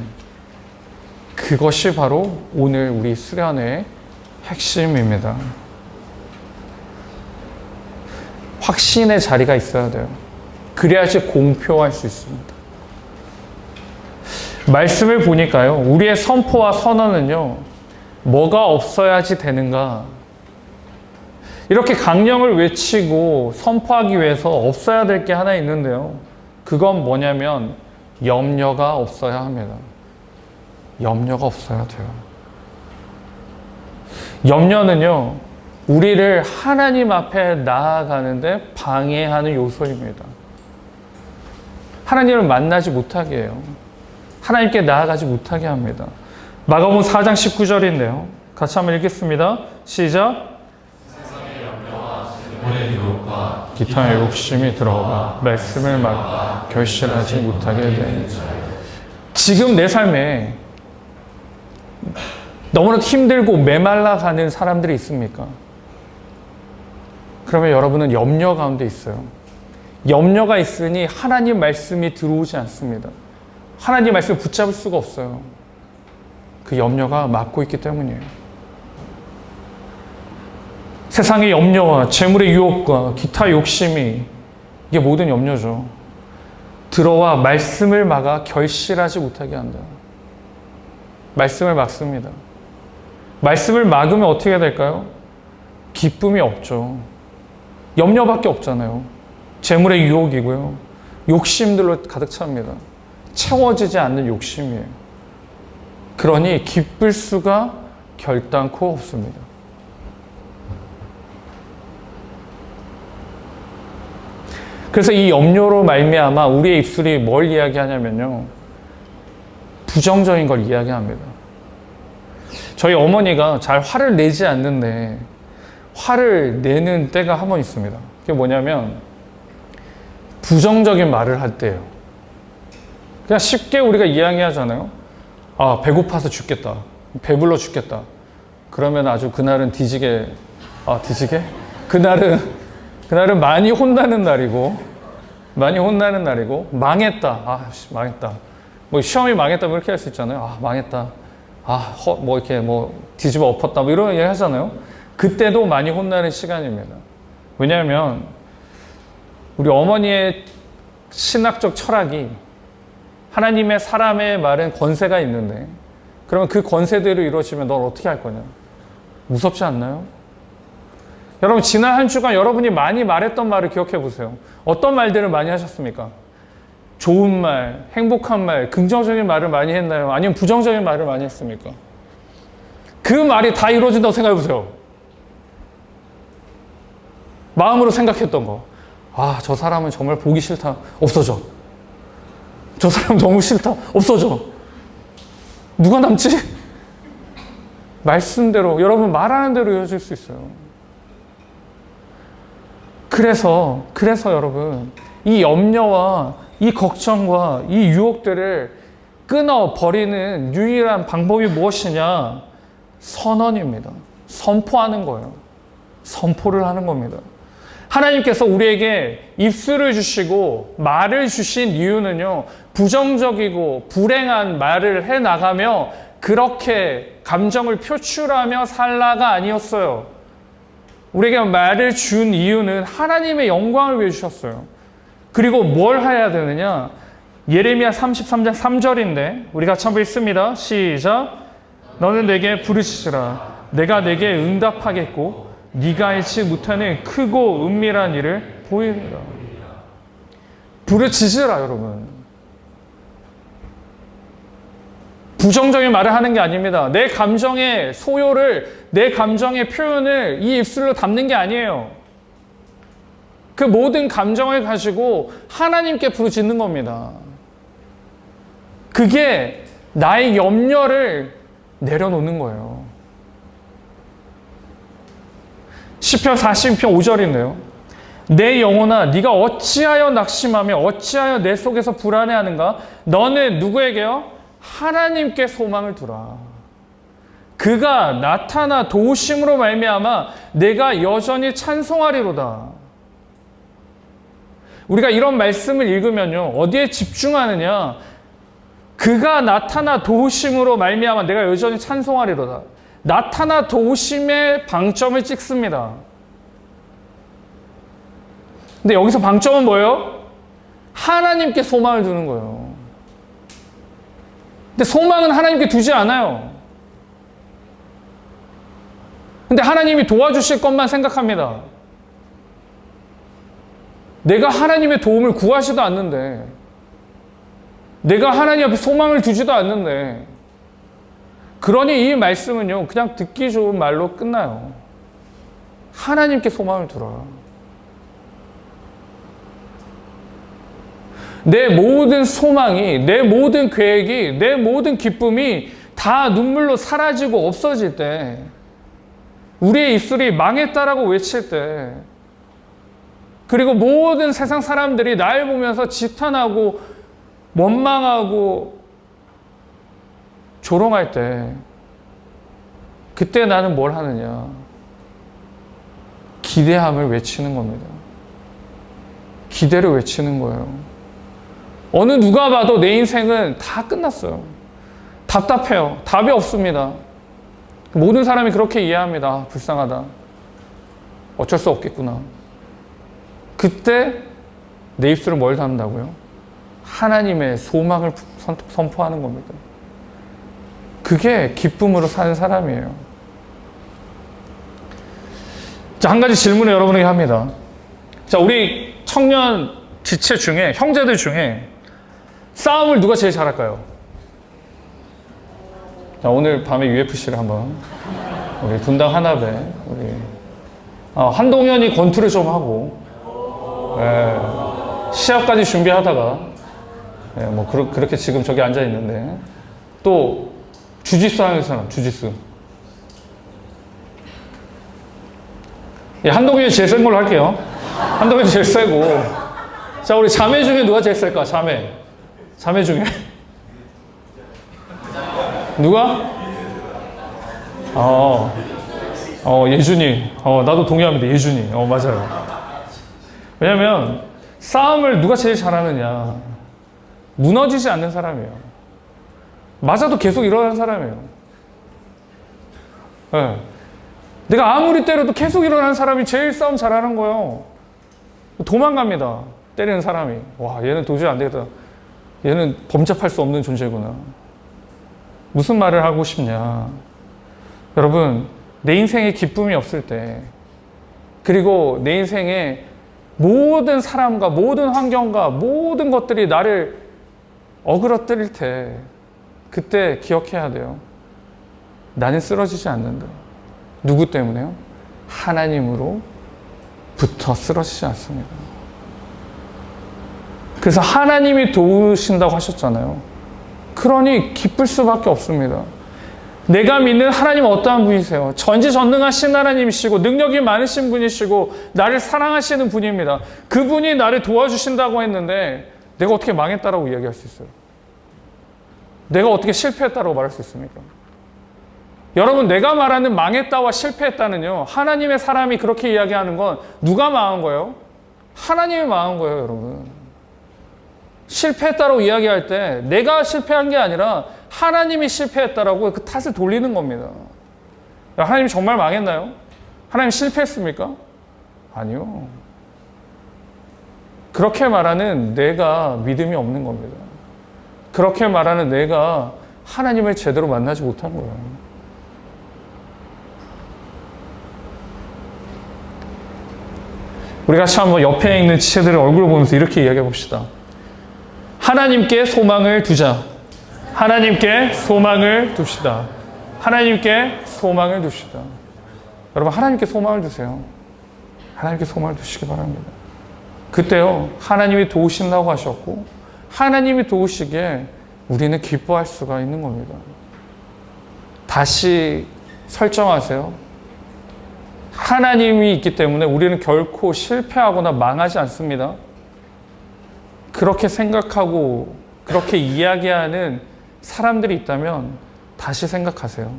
그것이 바로 오늘 우리 수련의 핵심입니다. 확신의 자리가 있어야 돼요. 그래야지 공표할 수 있습니다. 말씀을 보니까요, 우리의 선포와 선언은요, 뭐가 없어야지 되는가? 이렇게 강령을 외치고 선포하기 위해서 없어야 될 게 하나 있는데요, 그건 뭐냐면 염려가 없어야 합니다. 염려가 없어야 돼요. 염려는요, 우리를 하나님 앞에 나아가는데 방해하는 요소입니다. 하나님을 만나지 못하게 해요. 하나님께 나아가지 못하게 합니다. 마가복음 4장 19절인데요. 같이 한번 읽겠습니다. 시작. 세상의 염려와 질문의 유혹과 기타의 욕심이 들어가 말씀을 막 결실하지 못하게 되는 자. 지금 내 삶에 너무나 힘들고 메말라 가는 사람들이 있습니까? 그러면 여러분은 염려 가운데 있어요. 염려가 있으니 하나님 말씀이 들어오지 않습니다. 하나님 말씀을 붙잡을 수가 없어요. 그 염려가 막고 있기 때문이에요. 세상의 염려와 재물의 유혹과 기타 욕심이, 이게 모든 염려죠. 들어와 말씀을 막아 결실하지 못하게 한다. 말씀을 막습니다. 말씀을 막으면 어떻게 될까요? 기쁨이 없죠. 염려밖에 없잖아요. 재물의 유혹이고요. 욕심들로 가득 찹니다. 채워지지 않는 욕심이에요. 그러니 기쁠 수가 결단코 없습니다. 그래서 이 염려로 말미암아 우리의 입술이 뭘 이야기하냐면요. 부정적인 걸 이야기합니다. 저희 어머니가 잘 화를 내지 않는데 화를 내는 때가 한 번 있습니다. 그게 뭐냐면 부정적인 말을 할 때예요. 그냥 쉽게 우리가 이야기하잖아요. 아, 배고파서 죽겠다. 배불러 죽겠다. 그러면 아주 그날은 뒤지게, 뒤지게? 그날은 많이 혼나는 날이고, 망했다. 망했다. 뭐 시험이 망했다. 뭐 이렇게 할 수 있잖아요. 망했다. 이렇게 뒤집어 엎었다. 뭐 이런 얘기 하잖아요. 그때도 많이 혼나는 시간입니다. 왜냐하면 우리 어머니의 신학적 철학이 하나님의 사람의 말은 권세가 있는데 그러면 그 권세대로 이루어지면 넌 어떻게 할 거냐? 무섭지 않나요? 여러분 지난 한 주간 여러분이 많이 말했던 말을 기억해 보세요. 어떤 말들을 많이 하셨습니까? 좋은 말, 행복한 말, 긍정적인 말을 많이 했나요? 아니면 부정적인 말을 많이 했습니까? 그 말이 다 이루어진다고 생각해 보세요. 마음으로 생각했던 거. 저 사람은 정말 보기 싫다. 없어져. 저 사람 너무 싫다. 없어져. 누가 남지? 말씀대로, 여러분 말하는 대로 이어질 수 있어요. 그래서 여러분, 이 염려와 이 걱정과 이 유혹들을 끊어버리는 유일한 방법이 무엇이냐? 선언입니다. 선포하는 거예요. 선포를 하는 겁니다. 하나님께서 우리에게 입술을 주시고 말을 주신 이유는요, 부정적이고 불행한 말을 해나가며 그렇게 감정을 표출하며 살라가 아니었어요. 우리에게 말을 준 이유는 하나님의 영광을 위해 주셨어요. 그리고 뭘 해야 되느냐? 예레미야 33장 3절인데 우리 같이 한번 읽습니다. 시작. 너는 내게 부르짖으라. 내가 내게 응답하겠고 네가 알지 못하는 크고 은밀한 일을 보이리라. 부르짖으라 여러분. 부정적인 말을 하는 게 아닙니다. 내 감정의 소요를, 내 감정의 표현을 이 입술로 담는 게 아니에요. 그 모든 감정을 가지고 하나님께 부르짖는 겁니다. 그게 나의 염려를 내려놓는 거예요. 시편 40편 5절인데요. 내 영혼아 네가 어찌하여 낙심하며 어찌하여 내 속에서 불안해하는가? 너는 누구에게요? 하나님께 소망을 두라. 그가 나타나 도우심으로 말미암아 내가 여전히 찬송하리로다. 우리가 이런 말씀을 읽으면요, 어디에 집중하느냐? 그가 나타나 도우심으로 말미암아 내가 여전히 찬송하리로다. 나타나 도우심의 방점을 찍습니다. 근데 여기서 방점은 뭐예요? 하나님께 소망을 두는 거예요. 근데 소망은 하나님께 두지 않아요. 근데 하나님이 도와주실 것만 생각합니다. 내가 하나님의 도움을 구하지도 않는데, 내가 하나님 앞에 소망을 두지도 않는데, 그러니 이 말씀은요, 그냥 듣기 좋은 말로 끝나요. 하나님께 소망을 두라. 내 모든 소망이, 내 모든 계획이, 내 모든 기쁨이 다 눈물로 사라지고 없어질 때, 우리의 입술이 망했다라고 외칠 때, 그리고 모든 세상 사람들이 날 보면서 지탄하고 원망하고 조롱할 때, 그때 나는 뭘 하느냐? 기대함을 외치는 겁니다. 기대를 외치는 거예요. 어느 누가 봐도 내 인생은 다 끝났어요. 답답해요. 답이 없습니다. 모든 사람이 그렇게 이해합니다. 아, 불쌍하다. 어쩔 수 없겠구나. 그때 내 입술을 뭘 담는다고요? 하나님의 소망을 선포하는 겁니다. 그게 기쁨으로 사는 사람이에요. 자, 한 가지 질문을 여러분에게 합니다. 자, 우리 청년 지체 중에, 형제들 중에 싸움을 누가 제일 잘할까요? 자, 오늘 밤에 UFC를 한번, 우리 분당 하나배, 우리, 한동현이 권투를 좀 하고, 시합까지 준비하다가, 뭐, 그렇게 지금 저기 앉아 있는데, 또, 주짓수 하는 사람, 주짓수. 예, 한동현이 제일 센 걸로 할게요. 한동현이 제일 세고. 자, 우리 자매 중에 누가 제일 셀까? 자매 중에. 누가? 예준이. 나도 동의합니다. 예준이. 맞아요. 왜냐면, 싸움을 누가 제일 잘하느냐. 무너지지 않는 사람이에요. 맞아도 계속 일어나는 사람이에요. 네. 내가 아무리 때려도 계속 일어나는 사람이 제일 싸움 잘하는 거예요. 도망갑니다. 때리는 사람이. 와, 얘는 도저히 안 되겠다. 얘는 범접할 수 없는 존재구나. 무슨 말을 하고 싶냐. 여러분, 내 인생에 기쁨이 없을 때, 그리고 내 인생에 모든 사람과 모든 환경과 모든 것들이 나를 어그러뜨릴 때, 그때 기억해야 돼요. 나는 쓰러지지 않는다. 누구 때문에요? 하나님으로부터 쓰러지지 않습니다. 그래서 하나님이 도우신다고 하셨잖아요. 그러니 기쁠 수밖에 없습니다. 내가 믿는 하나님은 어떠한 분이세요? 전지전능하신 하나님이시고 능력이 많으신 분이시고 나를 사랑하시는 분입니다. 그분이 나를 도와주신다고 했는데 내가 어떻게 망했다라고 이야기할 수 있어요? 내가 어떻게 실패했다라고 말할 수 있습니까? 여러분, 내가 말하는 망했다와 실패했다는요, 하나님의 사람이 그렇게 이야기하는 건 누가 망한 거예요? 하나님이 망한 거예요, 여러분. 실패했다고 이야기할 때 내가 실패한 게 아니라 하나님이 실패했다라고 그 탓을 돌리는 겁니다. 하나님 정말 망했나요? 하나님 실패했습니까? 아니요. 그렇게 말하는 내가 믿음이 없는 겁니다. 그렇게 말하는 내가 하나님을 제대로 만나지 못한 거예요. 우리 같이 한번 옆에 있는 지체들의 얼굴을 보면서 이렇게 이야기해 봅시다. 하나님께 소망을 두자. 하나님께 소망을 둡시다. 하나님께 소망을 둡시다. 여러분, 하나님께 소망을 두세요. 하나님께 소망을 두시기 바랍니다. 그때요, 하나님이 도우신다고 하셨고 하나님이 도우시기에 우리는 기뻐할 수가 있는 겁니다. 다시 설정하세요. 하나님이 있기 때문에 우리는 결코 실패하거나 망하지 않습니다. 그렇게 생각하고 그렇게 이야기하는 사람들이 있다면 다시 생각하세요.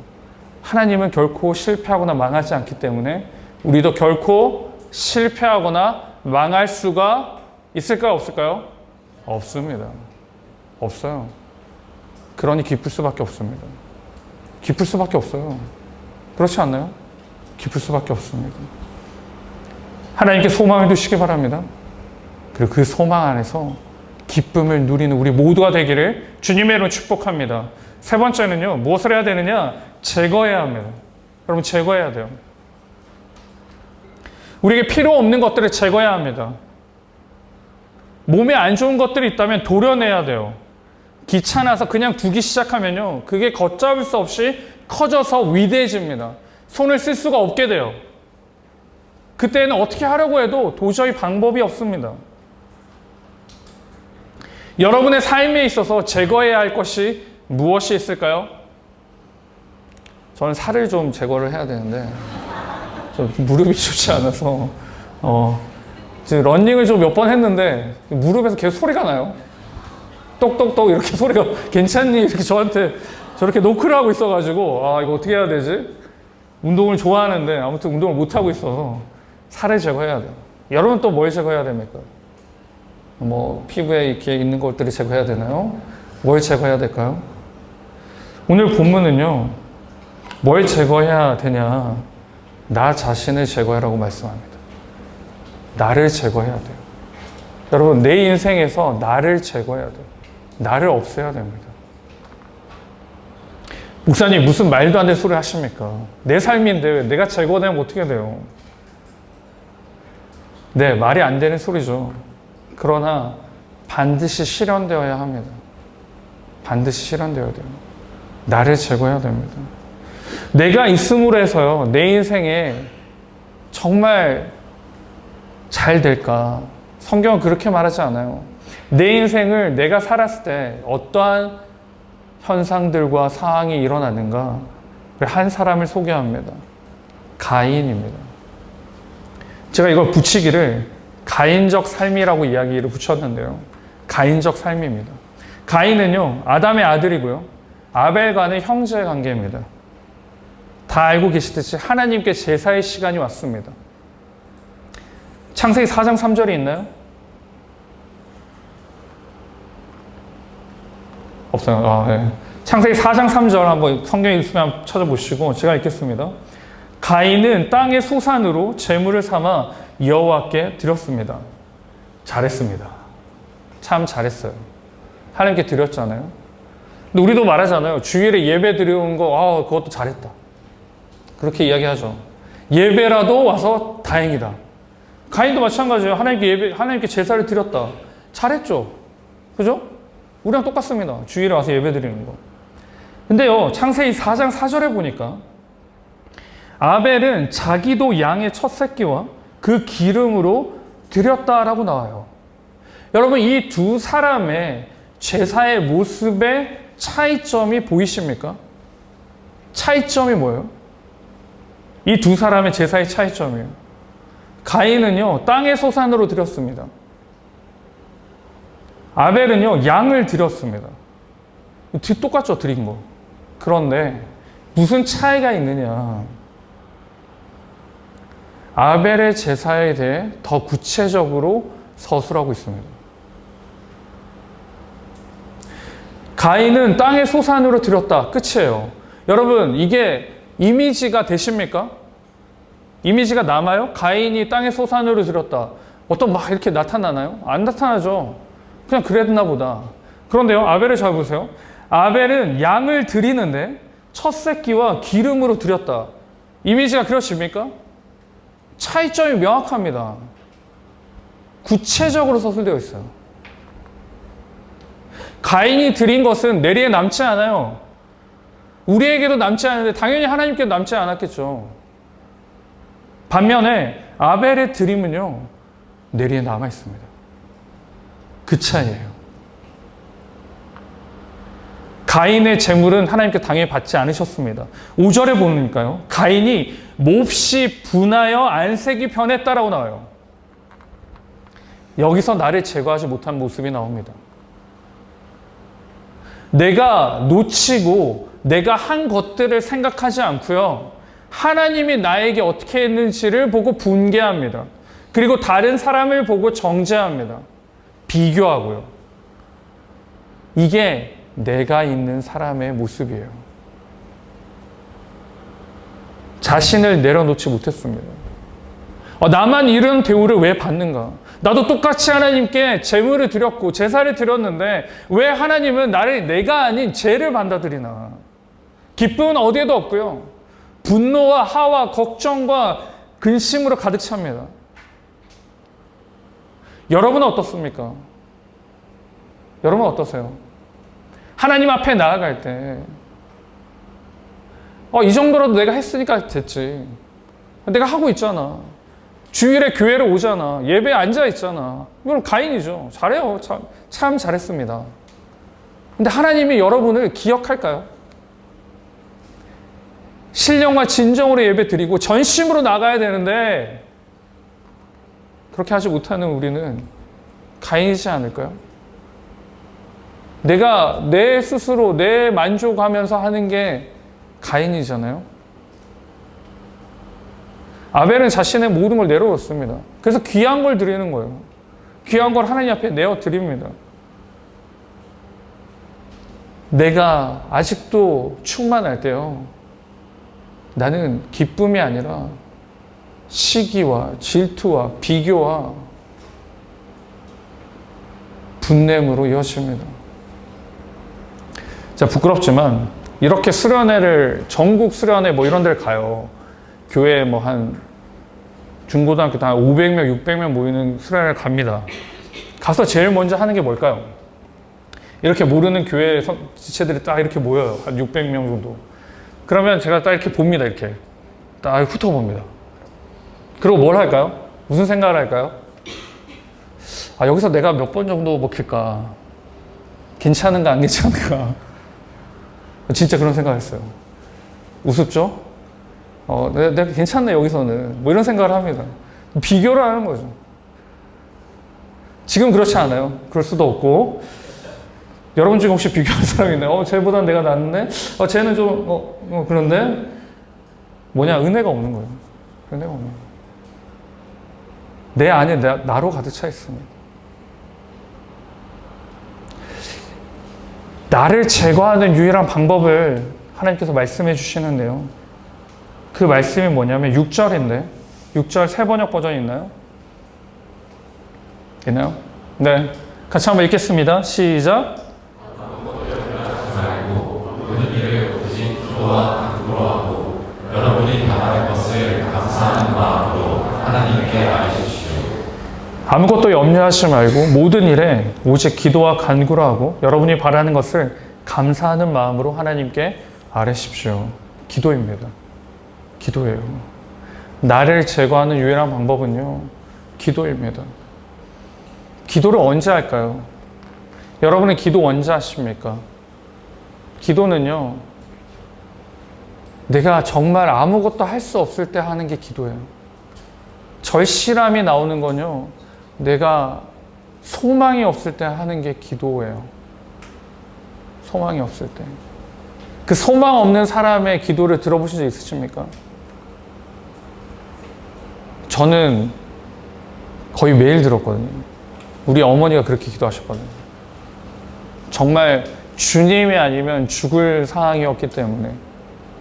하나님은 결코 실패하거나 망하지 않기 때문에 우리도 결코 실패하거나 망할 수가 있을까요? 없을까요? 없습니다. 없어요. 그러니 기쁠 수밖에 없습니다. 기쁠 수밖에 없어요. 그렇지 않나요? 기쁠 수밖에 없습니다. 하나님께 소망을 두시기 바랍니다. 그리고 그 소망 안에서 기쁨을 누리는 우리 모두가 되기를 주님의 이름으로 축복합니다. 세 번째는요, 무엇을 해야 되느냐? 제거해야 합니다. 여러분, 제거해야 돼요. 우리에게 필요 없는 것들을 제거해야 합니다. 몸에 안 좋은 것들이 있다면 도려내야 돼요. 귀찮아서 그냥 두기 시작하면요, 그게 걷잡을 수 없이 커져서 위대해집니다. 손을 쓸 수가 없게 돼요. 그때는 어떻게 하려고 해도 도저히 방법이 없습니다. 여러분의 삶에 있어서 제거해야 할 것이 무엇이 있을까요? 저는 살을 좀 제거를 해야 되는데 좀 무릎이 좋지 않아서 러닝을 좀 몇 번 했는데 무릎에서 계속 소리가 나요. 똑똑똑 이렇게 소리가 괜찮니? 이렇게 저한테 저렇게 노크를 하고 있어가지고 이거 어떻게 해야 되지? 운동을 좋아하는데 아무튼 운동을 못하고 있어서 살을 제거해야 돼요. 여러분 또 뭘 제거해야 됩니까? 뭐 피부에 이렇게 있는 것들을 제거해야 되나요? 뭘 제거해야 될까요? 오늘 본문은요, 뭘 제거해야 되냐? 나 자신을 제거하라고 말씀합니다. 나를 제거해야 돼요. 여러분, 내 인생에서 나를 제거해야 돼요. 나를 없애야 됩니다. 목사님, 무슨 말도 안 되는 소리 하십니까? 내 삶인데 내가 제거되면 어떻게 돼요? 네, 말이 안 되는 소리죠. 그러나 반드시 실현되어야 합니다. 반드시 실현되어야 돼요. 나를 제거해야 됩니다. 내가 있음으로 해서요, 내 인생에 정말 잘 될까? 성경은 그렇게 말하지 않아요. 내 인생을 내가 살았을 때 어떠한 현상들과 상황이 일어났는가? 한 사람을 소개합니다. 가인입니다. 제가 이걸 붙이기를 가인적 삶이라고 이야기를 붙였는데요. 가인적 삶입니다. 가인은요, 아담의 아들이고요. 아벨과는 형제 관계입니다. 다 알고 계시듯이 하나님께 제사의 시간이 왔습니다. 창세기 4장 3절이 있나요? 없어요. 네. 창세기 4장 3절 한번 성경에 있으면 찾아보시고 제가 읽겠습니다. 가인은 땅의 소산으로 제물을 삼아 여호와께 드렸습니다. 잘했습니다. 참 잘했어요. 하나님께 드렸잖아요. 근데 우리도 말하잖아요. 주일에 예배 드려온 거, 그것도 잘했다. 그렇게 이야기하죠. 예배라도 와서 다행이다. 가인도 마찬가지예요. 하나님께 제사를 드렸다. 잘했죠. 그죠? 우리랑 똑같습니다. 주일에 와서 예배 드리는 거. 근데요, 창세기 4장 4절에 보니까 아벨은 자기도 양의 첫 새끼와 그 기름으로 드렸다라고 나와요. 여러분, 이 두 사람의 제사의 모습의 차이점이 보이십니까? 차이점이 뭐예요? 이 두 사람의 제사의 차이점이에요. 가인은요, 땅의 소산으로 드렸습니다. 아벨은요, 양을 드렸습니다. 똑같죠, 드린 거. 그런데 무슨 차이가 있느냐? 아벨의 제사에 대해 더 구체적으로 서술하고 있습니다. 가인은 땅의 소산으로 드렸다. 끝이에요. 여러분, 이게 이미지가 되십니까? 이미지가 남아요? 가인이 땅의 소산으로 드렸다. 막 이렇게 나타나나요? 안 나타나죠. 그냥 그랬나 보다. 그런데요, 아벨을 잘 보세요. 아벨은 양을 드리는데 첫 새끼와 기름으로 드렸다. 이미지가 그러십니까? 차이점이 명확합니다. 구체적으로 서술되어 있어요. 가인이 드린 것은 내리에 남지 않아요. 우리에게도 남지 않은데 당연히 하나님께도 남지 않았겠죠. 반면에 아벨의 드림은요, 내리에 남아 있습니다. 그 차이예요. 가인의 재물은 하나님께 당연히 받지 않으셨습니다. 5절에 보니까요, 가인이 몹시 분하여 안색이 변했다라고 나와요. 여기서 나를 제거하지 못한 모습이 나옵니다. 내가 놓치고 내가 한 것들을 생각하지 않고요, 하나님이 나에게 어떻게 했는지를 보고 분개합니다. 그리고 다른 사람을 보고 정죄합니다. 비교하고요. 이게 내가 있는 사람의 모습이에요. 자신을 내려놓지 못했습니다. 나만 이런 대우를 왜 받는가? 나도 똑같이 하나님께 제물을 드렸고 제사를 드렸는데 왜 하나님은 내가 아닌 쟤를 받아들이나? 기쁨은 어디에도 없고요. 분노와 하와 걱정과 근심으로 가득 찹니다. 여러분은 어떻습니까? 여러분은 어떠세요? 하나님 앞에 나아갈 때 이 정도라도 내가 했으니까 됐지. 내가 하고 있잖아. 주일에 교회를 오잖아. 예배에 앉아 있잖아. 이건 가인이죠. 잘해요. 참 잘했습니다. 근데 하나님이 여러분을 기억할까요? 신령과 진정으로 예배 드리고 전심으로 나가야 되는데 그렇게 하지 못하는 우리는 가인이지 않을까요? 내가 내 스스로 내 만족하면서 하는 게 가인이잖아요. 아벨은 자신의 모든 걸 내려놓습니다. 그래서 귀한 걸 드리는 거예요. 귀한 걸 하나님 앞에 내어 드립니다. 내가 아직도 충만할 때요, 나는 기쁨이 아니라 시기와 질투와 비교와 분냄으로 이어집니다. 자, 부끄럽지만 이렇게 수련회를 전국 수련회 이런 데를 가요. 교회에 한 중고등학교 다 500명, 600명 모이는 수련회를 갑니다. 가서 제일 먼저 하는 게 뭘까요? 이렇게 모르는 교회 지체들이 딱 이렇게 모여요. 한 600명 정도. 그러면 제가 딱 이렇게 봅니다. 이렇게. 딱 훑어봅니다. 그리고 뭘 할까요? 무슨 생각을 할까요? 아, 여기서 내가 몇 번 정도 먹힐까? 괜찮은가, 안 괜찮은가? 진짜 그런 생각을 했어요. 우습죠? 내가 괜찮네, 여기서는. 뭐 이런 생각을 합니다. 비교를 하는 거죠. 지금 그렇지 않아요. 그럴 수도 없고. 여러분 중에 혹시 비교하는 사람이 있나요? 쟤보단 내가 낫네? 쟤는 좀, 그런데? 뭐냐, 은혜가 없는 거예요. 은혜가 없는 거예요. 내 안에 나로 가득 차 있습니다. 나를 제거하는 유일한 방법을 하나님께서 말씀해 주시는데요. 그 말씀이 뭐냐면 6절인데 6절 세번역 버전 있나요? 있나요? 네. 같이 한번 읽겠습니다. 시작. 모든 일을 오직 기도와 간구로 하고 여러분이 바라는 것을 감사하는 마음으로 하나님께 알리십시오. 아무것도 염려하지 말고 모든 일에 오직 기도와 간구로 하고 여러분이 바라는 것을 감사하는 마음으로 하나님께 아뢰십시오. 기도입니다. 기도예요. 나를 제거하는 유일한 방법은요, 기도입니다. 기도를 언제 할까요? 여러분은 기도 언제 하십니까? 기도는요, 내가 정말 아무것도 할 수 없을 때 하는 게 기도예요. 절실함이 나오는 건요, 내가 소망이 없을 때 하는 게 기도예요. 소망이 없을 때. 그 소망 없는 사람의 기도를 들어보신 적 있으십니까? 저는 거의 매일 들었거든요. 우리 어머니가 그렇게 기도하셨거든요. 정말 주님이 아니면 죽을 상황이었기 때문에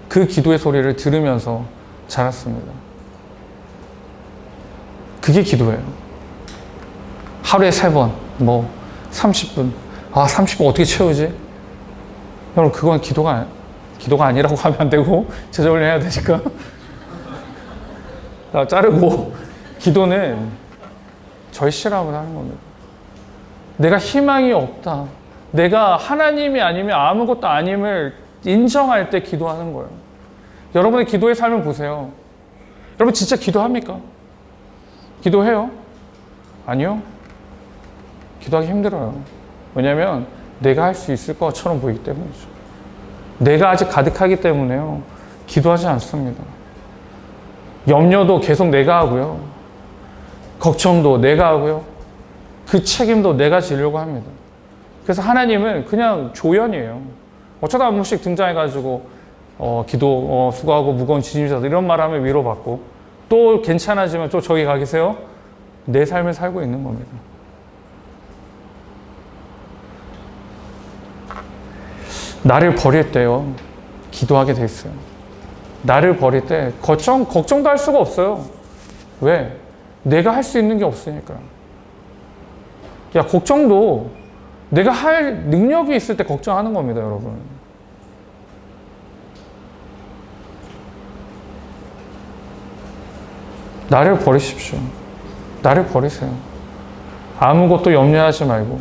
그 기도의 소리를 들으면서 자랐습니다. 그게 기도예요. 하루에 3번, 30분. 30분 어떻게 채우지? 여러분, 그건 기도가 아니라고 하면 안 되고, 제자훈련 해야 되니까. 자르고, 기도는 절실함을 하는 겁니다. 내가 희망이 없다. 내가 하나님이 아니면 아무것도 아님을 인정할 때 기도하는 거예요. 여러분의 기도의 삶을 보세요. 여러분 진짜 기도합니까? 기도해요? 아니요. 기도하기 힘들어요. 왜냐하면 내가 할 수 있을 것처럼 보이기 때문이죠. 내가 아직 가득하기 때문에요. 기도하지 않습니다. 염려도 계속 내가 하고요. 걱정도 내가 하고요. 그 책임도 내가 지려고 합니다. 그래서 하나님은 그냥 조연이에요. 어쩌다 한 번씩 등장해가지고 기도 수고하고 무거운 짐이 져서 이런 말하면 위로받고 또 괜찮아지면 또 저기 가 계세요. 내 삶을 살고 있는 겁니다. 나를 버릴 때요, 기도하게 돼 있어요. 나를 버릴 때 걱정도 할 수가 없어요. 왜? 내가 할 수 있는 게 없으니까요. 야, 걱정도 내가 할 능력이 있을 때 걱정하는 겁니다, 여러분. 나를 버리십시오. 나를 버리세요. 아무것도 염려하지 말고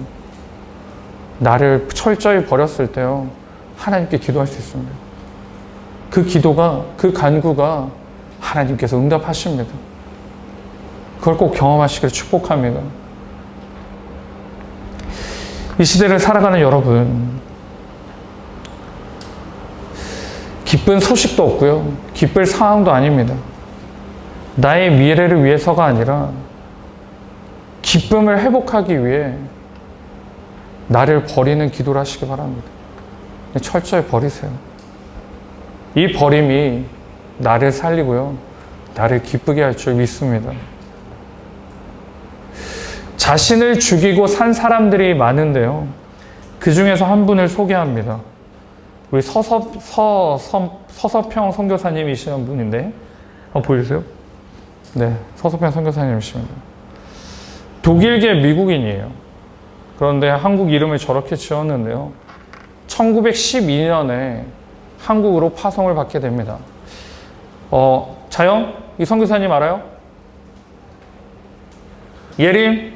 나를 철저히 버렸을 때요, 하나님께 기도할 수 있습니다. 그 기도가, 그 간구가 하나님께서 응답하십니다. 그걸 꼭 경험하시기를 축복합니다. 이 시대를 살아가는 여러분, 기쁜 소식도 없고요, 기쁠 상황도 아닙니다. 나의 미래를 위해서가 아니라 기쁨을 회복하기 위해 나를 버리는 기도를 하시기 바랍니다. 철저히 버리세요. 이 버림이 나를 살리고요, 나를 기쁘게 할 줄 믿습니다. 자신을 죽이고 산 사람들이 많은데요, 그 중에서 한 분을 소개합니다. 우리 서서평 선교사님이시는 분인데, 보여주세요. 네, 서서평 선교사님이십니다. 독일계 미국인이에요. 그런데 한국 이름을 저렇게 지었는데요, 1912년에 한국으로 파송을 받게 됩니다. 자영? 이 선교사님 알아요? 예림?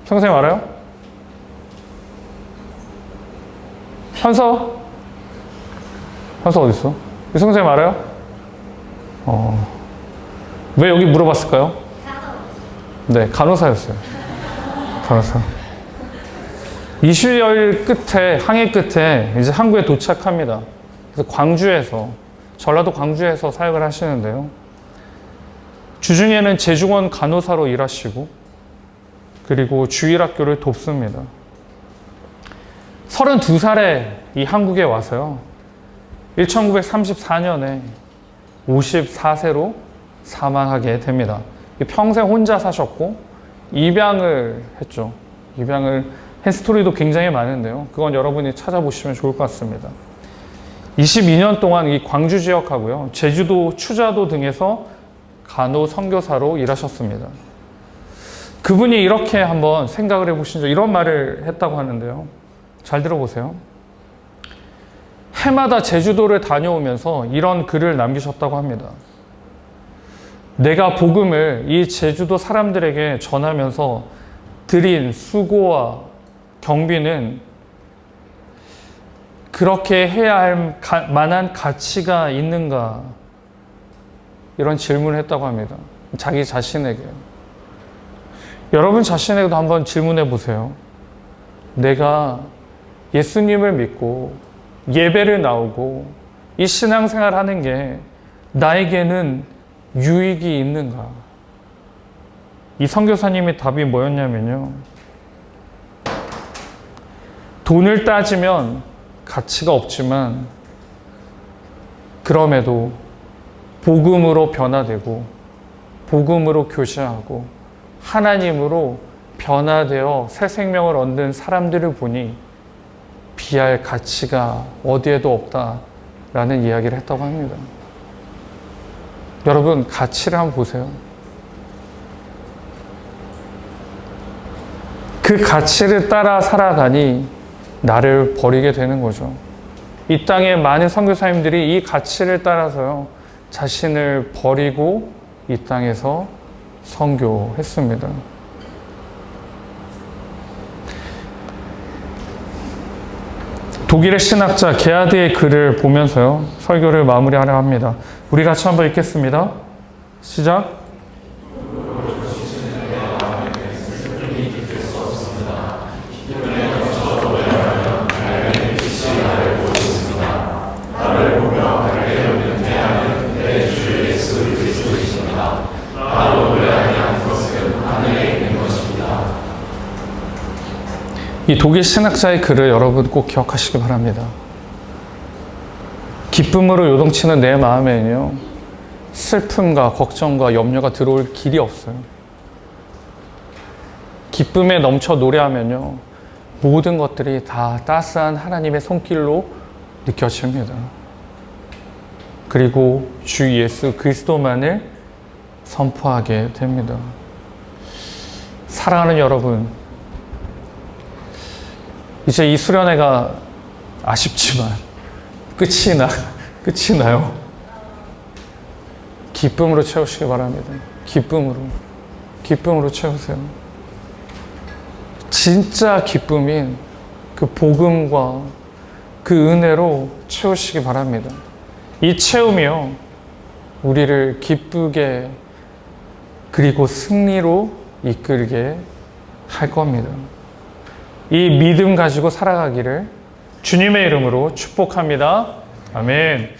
선생님 알아요? 현서? 현서 어디 있어? 이 선생님 알아요? 왜 여기 물어봤을까요? 네, 간호사였어요. 간호사. 20여 끝에, 항해 끝에 이제 한국에 도착합니다. 그래서 광주에서, 전라도 광주에서 사역을 하시는데요. 주중에는 제중원 간호사로 일하시고, 그리고 주일학교를 돕습니다. 32살에 이 한국에 와서요. 1934년에 54세로 사망하게 됩니다. 평생 혼자 사셨고 입양을 했죠. 입양을 한 스토리도 굉장히 많은데요. 그건 여러분이 찾아보시면 좋을 것 같습니다. 22년 동안 이 광주 지역하고요, 제주도, 추자도 등에서 간호 선교사로 일하셨습니다. 그분이 이렇게 한번 생각을 해보신 적, 이런 말을 했다고 하는데요. 잘 들어보세요. 해마다 제주도를 다녀오면서 이런 글을 남기셨다고 합니다. 내가 복음을 이 제주도 사람들에게 전하면서 드린 수고와 경비는 그렇게 해야 할 만한 가치가 있는가? 이런 질문을 했다고 합니다. 자기 자신에게요. 여러분 자신에게도 한번 질문해 보세요. 내가 예수님을 믿고 예배를 나오고 이 신앙생활 하는 게 나에게는 유익이 있는가? 이 선교사님의 답이 뭐였냐면요. 돈을 따지면 가치가 없지만 그럼에도 복음으로 변화되고 복음으로 교제하고 하나님으로 변화되어 새 생명을 얻는 사람들을 보니 비할 가치가 어디에도 없다라는 이야기를 했다고 합니다. 여러분, 가치를 한번 보세요. 그 가치를 따라 살아가니 나를 버리게 되는 거죠. 이 땅의 많은 선교사님들이 이 가치를 따라서요, 자신을 버리고 이 땅에서 선교했습니다. 독일의 신학자 게하드의 글을 보면서요, 설교를 마무리하려 합니다. 우리 같이 한번 읽겠습니다. 시작. 이 독일 신학자의 글을 여러분 꼭 기억하시기 바랍니다. 기쁨으로 요동치는 내 마음에는요, 슬픔과 걱정과 염려가 들어올 길이 없어요. 기쁨에 넘쳐 노래하면요, 모든 것들이 다 따스한 하나님의 손길로 느껴집니다. 그리고 주 예수 그리스도만을 선포하게 됩니다. 사랑하는 여러분, 이제 이 수련회가 아쉽지만 끝이 나요. 기쁨으로 채우시기 바랍니다. 기쁨으로 채우세요. 진짜 기쁨인 그 복음과 그 은혜로 채우시기 바랍니다. 이 체험이요, 우리를 기쁘게 그리고 승리로 이끌게 할 겁니다. 이 믿음 가지고 살아가기를 주님의 이름으로 축복합니다. 아멘.